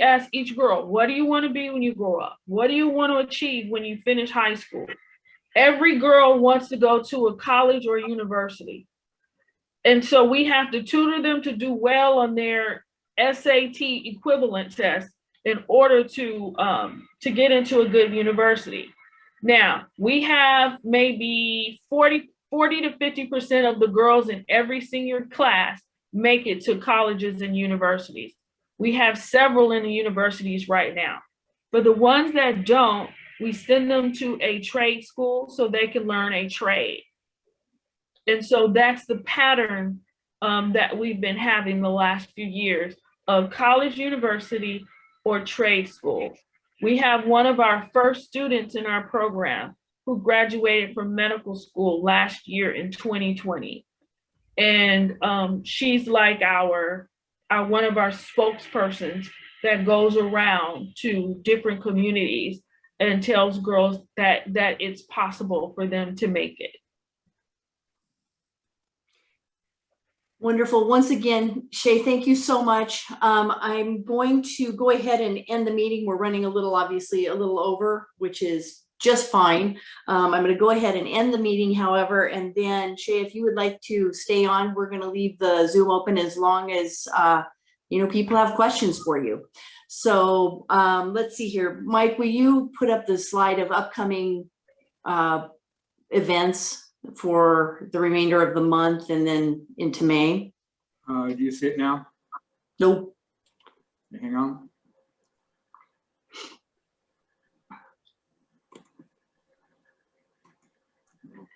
ask each girl, what do you want to be when you grow up? What do you want to achieve when you finish high school? Every girl wants to go to a college or university. And so we have to tutor them to do well on their SAT equivalent test in order to get into a good university. Now, we have maybe 40 to 50% of the girls in every senior class make it to colleges and universities. We have several in the universities right now. For the ones that don't, we send them to a trade school so they can learn a trade. And so that's the pattern that we've been having the last few years of college, university, or trade school. We have one of our first students in our program who graduated from medical school last year in 2020. And she's like one of our spokespersons that goes around to different communities and tells girls that it's possible for them to make it. Wonderful. Once again, Shay, thank you so much. I'm going to go ahead and end the meeting. We're running obviously a little over, which is just fine. I'm going to go ahead and end the meeting, however, and then Shay, if you would like to stay on, we're going to leave the Zoom open as long as people have questions for you. So let's see here. Mike, will you put up the slide of upcoming events for the remainder of the month and then into May? Do you see it now? Nope. Hang on.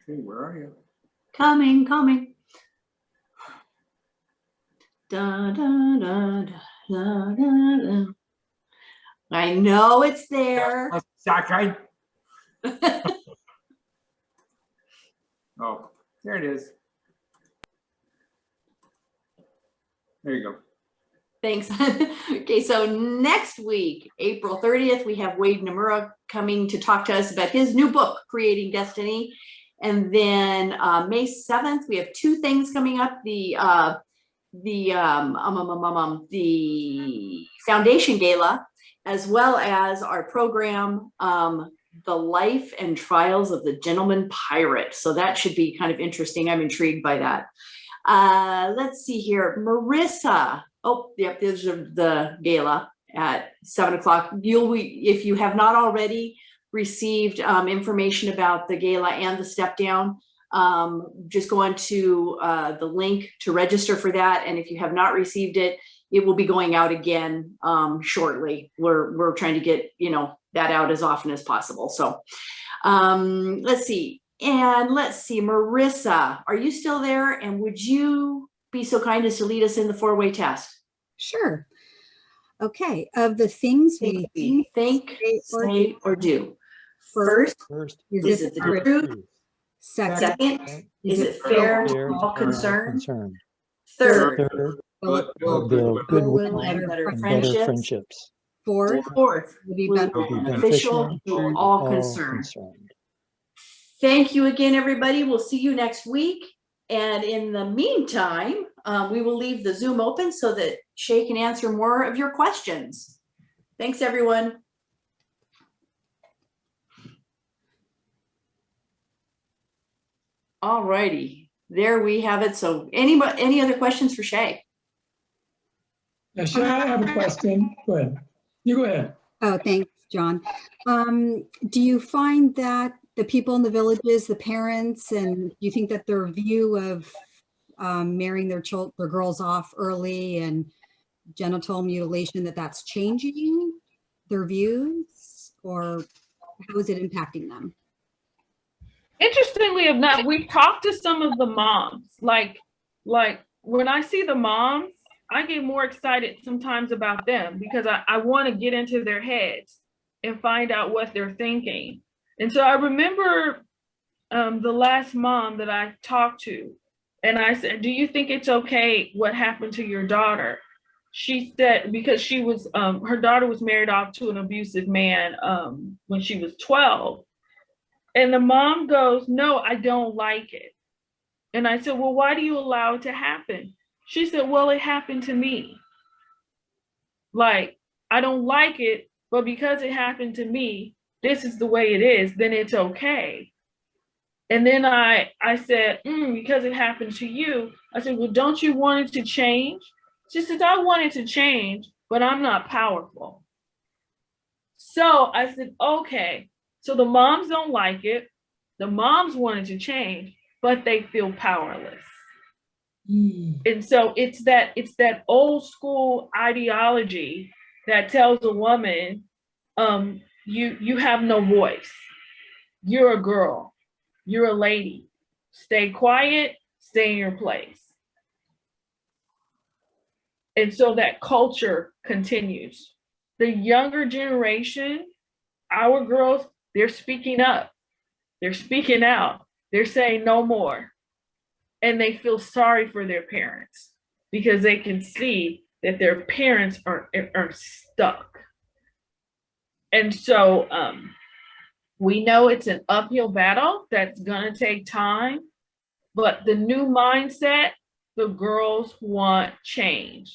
Okay, where are you? Coming. Da, da, da, da, da, da. I know it's there. Oh, there it is. There you go. Thanks. Okay, so next week, April 30th, we have Wade Nomura coming to talk to us about his new book, Creating Destiny. And then May 7th, we have two things coming up. The Foundation Gala, as well as our program, The Life and Trials of the Gentleman Pirate. So that should be kind of interesting. I'm intrigued by that. Let's see here. Marissa. Oh, yep, there's the gala at 7 o'clock. If you have not already received information about the gala and the step down, just go on to the link to register for that. And if you have not received it, it will be going out again shortly. We're trying to get that out as often as possible. So let's see. Marissa, are you still there? And would you be so kind as to lead us in the 4-way test? Sure. Okay. Of the things we think, say, or do. First, is it the truth? Second, is it fair to all concerned? Third, will it build goodwill and better friendships? Fourth, will be beneficial to all concerned. Thank you again, everybody. We'll see you next week. And in the meantime, we will leave the Zoom open so that Shay can answer more of your questions. Thanks, everyone. All righty, there we have it. So any other questions for Shay? Yeah, Shay, I have a question. Go ahead. You go ahead. Oh, thanks, John. Do you find that the people in the villages, the parents, and do you think that their view of marrying their girls off early and genital mutilation, that's changing their views, or how is it impacting them? Interestingly enough, we've talked to some of the moms. Like when I see the moms, I get more excited sometimes about them because I want to get into their heads and find out what they're thinking. And so I remember the last mom that I talked to, and I said, do you think it's okay what happened to your daughter? She said, because she was, her daughter was married off to an abusive man when she was 12. And the mom goes, no, I don't like it. And I said, well, why do you allow it to happen? She said, well, it happened to me. Like, I don't like it, but because it happened to me, this is the way it is, then it's okay. And then I said, because it happened to you, I said, well, don't you want it to change? She said, I want it to change, but I'm not powerful. So I said, okay. So the moms don't like it. The moms wanted to change, but they feel powerless. And so it's that old school ideology that tells a woman, you have no voice. You're a girl. You're a lady. Stay quiet, stay in your place. And so that culture continues. The younger generation, our girls, they're speaking up. They're speaking out. They're saying no more. And they feel sorry for their parents because they can see that their parents are stuck. And so we know it's an uphill battle that's gonna take time, but the new mindset, the girls want change.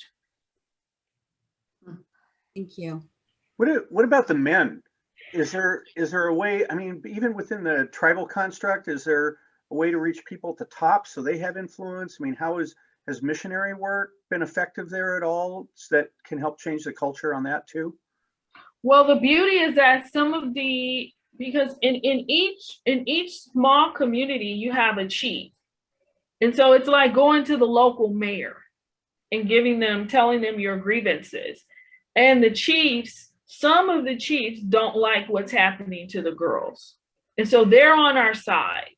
Thank you. What about the men? Is there a way, I mean, even within the tribal construct, is there a way to reach people at the top so they have influence? I mean, has missionary work been effective there at all that can help change the culture on that too? Well, the beauty is that because in each small community, you have a chief. And so it's like going to the local mayor and telling them your grievances. And the chiefs, some of the chiefs don't like what's happening to the girls. And so they're on our side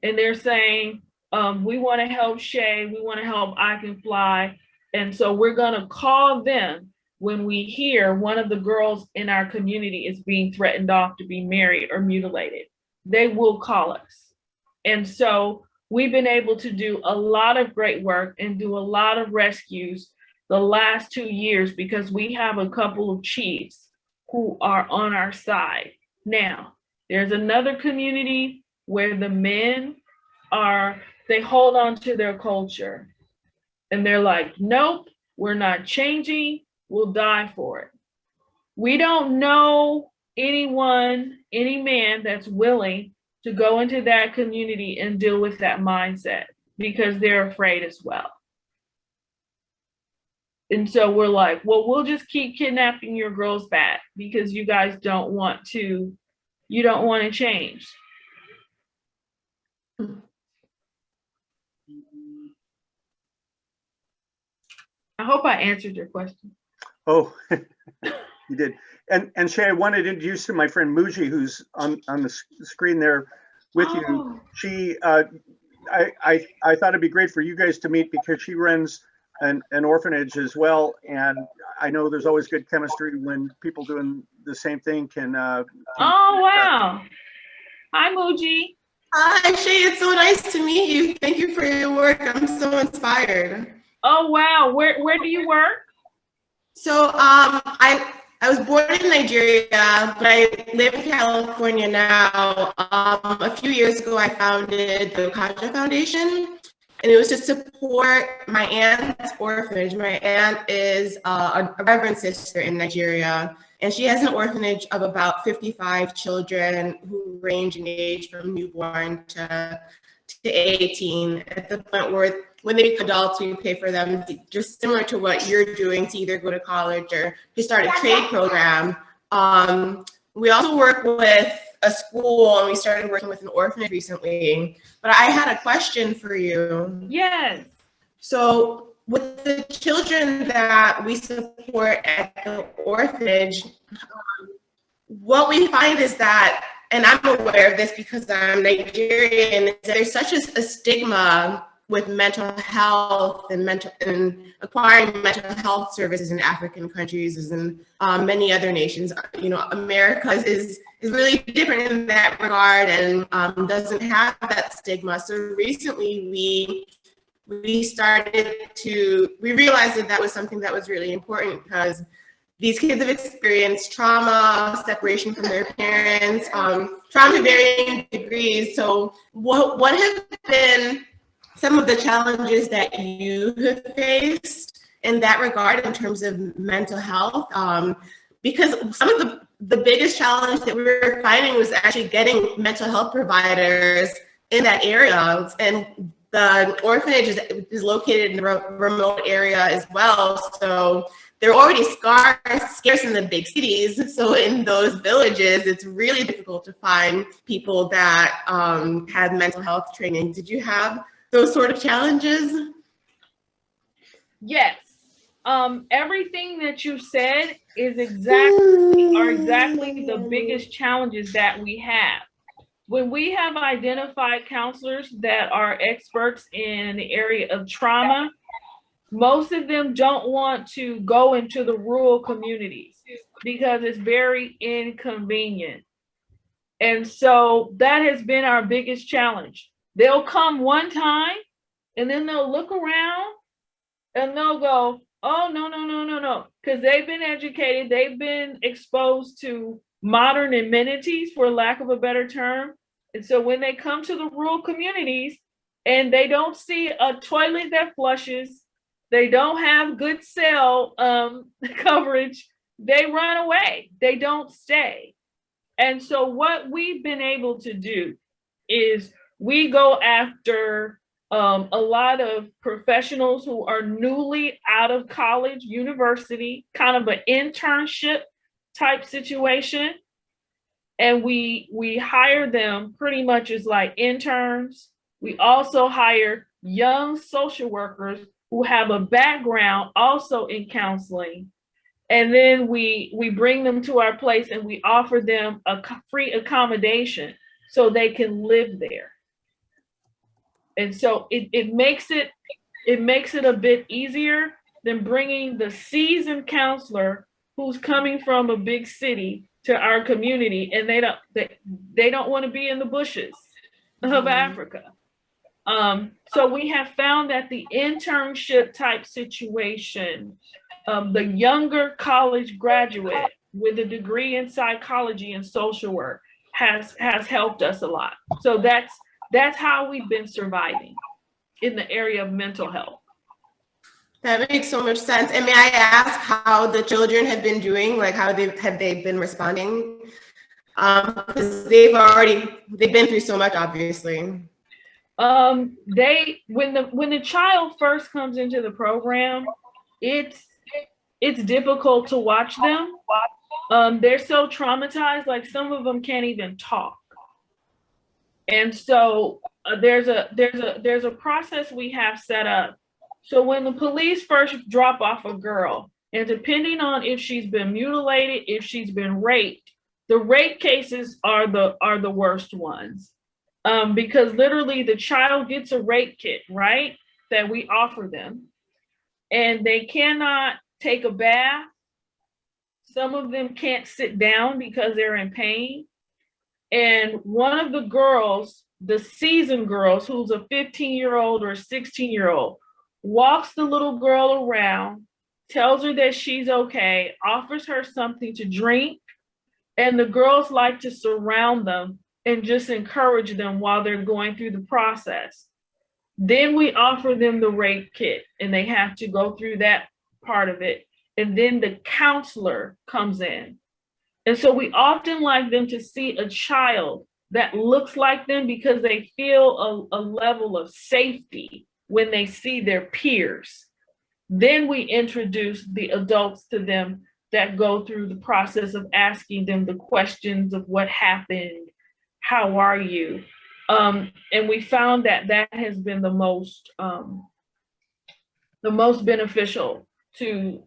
and they're saying, we want to help Shay, we want to help I Can Fly. And so we're going to call them when we hear one of the girls in our community is being threatened off to be married or mutilated. They will call us. And so we've been able to do a lot of great work and do a lot of rescues the last 2 years because we have a couple of chiefs who are on our side. Now, there's another community where the men they hold on to their culture and they're like, nope, we're not changing, we'll die for it. We don't know any man that's willing to go into that community and deal with that mindset because they're afraid as well. And so we're like, well, we'll just keep kidnapping your girls back because you guys don't want to change. I hope I answered your question. Oh, you did. And Shay, I wanted to introduce you to my friend Muji, who's on the screen there with you. She, I thought it'd be great for you guys to meet because she runs an orphanage as well. And I know there's always good chemistry when people doing the same thing can oh, wow. Hi, Muji. Hi, Shay. It's so nice to meet you. Thank you for your work. I'm so inspired. Oh, wow. Where do you work? So I was born in Nigeria, but I live in California now. A few years ago, I founded the Kaja Foundation, and it was to support my aunt's orphanage. My aunt is a reverend sister in Nigeria, And she has an orphanage of about 55 children who range in age from newborn to 18, at the point where when they become adults, we pay for them just similar to what you're doing to either go to college or to start a trade program. We also work with a school, and we started working with an orphanage recently. But I had a question for you. Yes. So with the children that we support at the orphanage, what we find is that, and I'm aware of this because I'm Nigerian, is that there's such a stigma with mental health and acquiring mental health services in African countries as in many other nations. You know, America is really different in that regard and doesn't have that stigma. So recently we realized that was something that was really important, because these kids have experienced trauma, separation from their parents, trauma to varying degrees. So what have been some of the challenges that you have faced in that regard in terms of mental health? Because some of the biggest challenge that we were finding was actually getting mental health providers in that area. And the orphanage is located in a remote area as well. So they're already scarce in the big cities. So in those villages, it's really difficult to find people that had mental health training. Did you have those sort of challenges? Yes. Everything that you said is exactly the biggest challenges that we have. When we have identified counselors that are experts in the area of trauma, most of them don't want to go into the rural communities because it's very inconvenient. And so that has been our biggest challenge. They'll come one time and then they'll look around and they'll go, oh, no, because they've been educated, they've been exposed to modern amenities, for lack of a better term. And so when they come to the rural communities and they don't see a toilet that flushes, they don't have good cell coverage, they run away, they don't stay. And so what we've been able to do is we go after a lot of professionals who are newly out of college, university, kind of an internship type situation. And we hire them pretty much as like interns. We also hire young social workers who have a background also in counseling. And then we bring them to our place and we offer them a free accommodation so they can live there. And so it makes it a bit easier than bringing the seasoned counselor who's coming from a big city to our community, and they don't want to be in the bushes of Africa. So we have found that the internship type situation, the younger college graduate with a degree in psychology and social work has helped us a lot. So that's how we've been surviving in the area of mental health. That makes so much sense. And may I ask how the children have been doing? Like, how have they been responding? Because they've been through so much, obviously. When the child first comes into the program, it's difficult to watch them. They're so traumatized, like some of them can't even talk. And so there's a process we have set up. So when the police first drop off a girl, and depending on if she's been mutilated, if she's been raped, the rape cases are the worst ones. Because literally the child gets a rape kit, right, that we offer them, and they cannot take a bath. Some of them can't sit down because they're in pain. And one of the girls, the seasoned girls, who's a 15-year-old or a 16-year-old, walks the little girl around, tells her that she's okay, offers her something to drink, and the girls like to surround them and just encourage them while they're going through the process. Then we offer them the rape kit, and they have to go through that part of it. And then the counselor comes in. And so we often like them to see a child that looks like them because they feel a level of safety when they see their peers. Then we introduce the adults to them that go through the process of asking them the questions of what happened, how are you? And we found that that has been the most beneficial to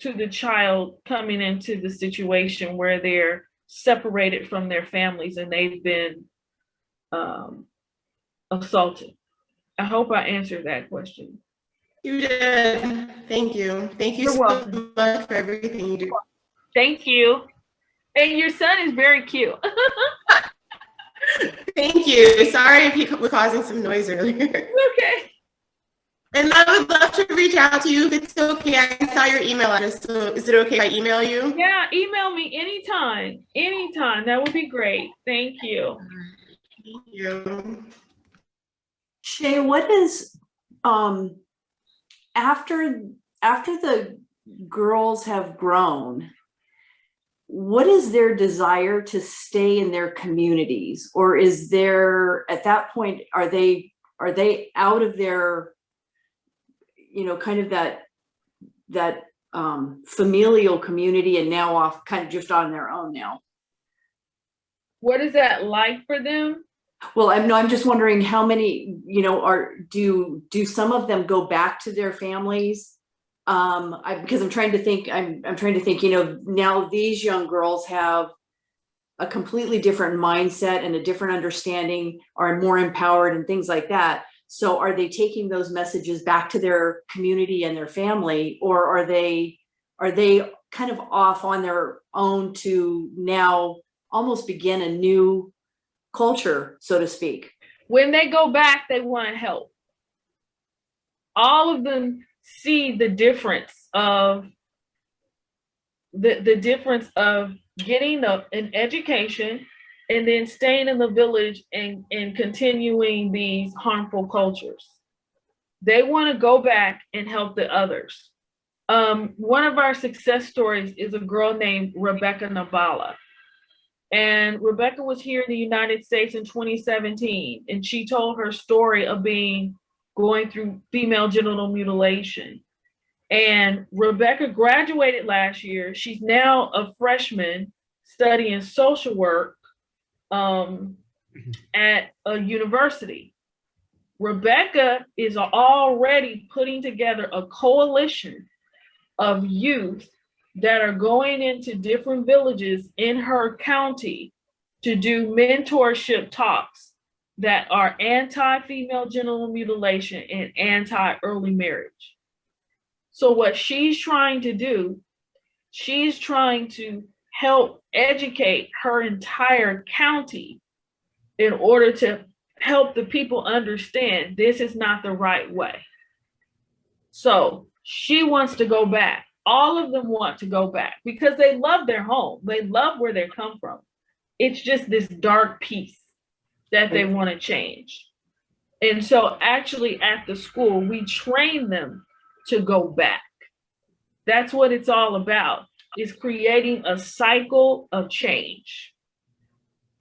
the child coming into the situation where they're separated from their families and they've been assaulted. I hope I answered that question. You did. Thank you. Thank you You're so welcome. much for everything you do. Thank you. And your son is very cute. Thank you. Sorry if he was causing some noise earlier. Okay. And I would love to reach out to you if it's okay. I saw your email address. So is it okay if I email you? Yeah, email me anytime. Anytime. That would be great. Thank you. Thank you. Shay, what is after the girls have grown, what is their desire to stay in their communities? Or is there, at that point, are they out of their, kind of that familial community and now off kind of just on their own now? What is that like for them? Well, I'm just wondering how many, do some of them go back to their families? Because I'm trying to think, now these young girls have a completely different mindset and a different understanding, are more empowered and things like that. So are they taking those messages back to their community and their family, or are they kind of off on their own to now almost begin a new culture, so to speak? When they go back, they want to help. All of them see the difference of the difference of getting an education and then staying in the village and continuing these harmful cultures. They want to go back and help the others. One of our success stories is a girl named Rebecca Nabala. And Rebecca was here in the United States in 2017, and she told her story of going through female genital mutilation. And Rebecca graduated last year. She's now a freshman studying social work at a university. Rebecca is already putting together a coalition of youth that are going into different villages in her county to do mentorship talks that are anti-female genital mutilation and anti-early marriage. So what she's trying to do, she's trying to help educate her entire county in order to help the people understand this is not the right way. So she wants to go back. All of them want to go back because they love their home. They love where they come from. It's just this dark piece that they want to change. And so actually at the school, we train them to go back. That's what it's all about, is creating a cycle of change.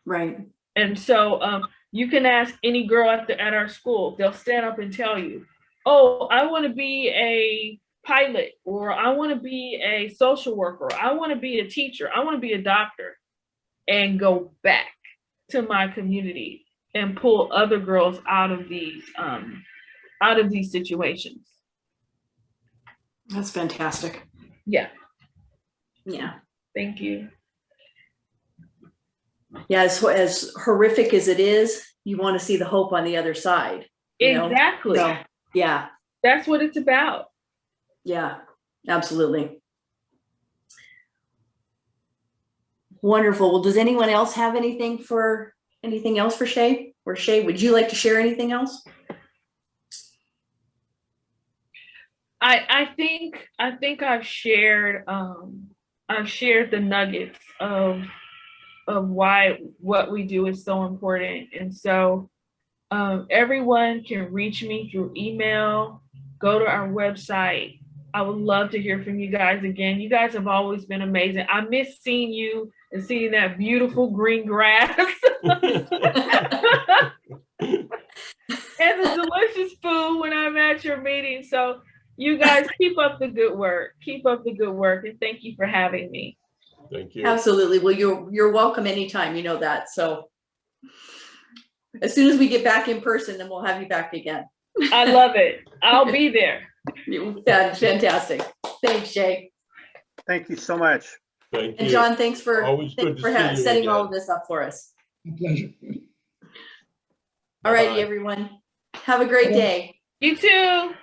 Right. And so you can ask any girl at our school, they'll stand up and tell you, oh, I want to be a pilot, or I want to be a social worker, or I want to be a teacher, I want to be a doctor, and go back to my community and pull other girls out of these situations. That's fantastic. Yeah. Yeah. Thank you. Yeah, as horrific as it is, you want to see the hope on the other side. Exactly. So, yeah. That's what it's about. Yeah, absolutely. Wonderful. Well, does anyone else have anything else for Shay? Or Shay, would you like to share anything else? I think I've shared the nuggets of why what we do is so important. And so everyone can reach me through email, go to our website. I would love to hear from you guys again. You guys have always been amazing. I miss seeing you and seeing that beautiful green grass and the delicious food when I'm at your meeting. So you guys keep up the good work. Keep up the good work. And thank you for having me. Thank you. Absolutely. Well, you're welcome anytime, you know that. So as soon as we get back in person, then we'll have you back again. I love it. I'll be there. That's fantastic. Thanks, Shay. Thank you so much. Thank And you. John, thanks for Always good to see you setting all again. of this up for us. My pleasure. All righty, Bye-bye. everyone. Have a great day. You too.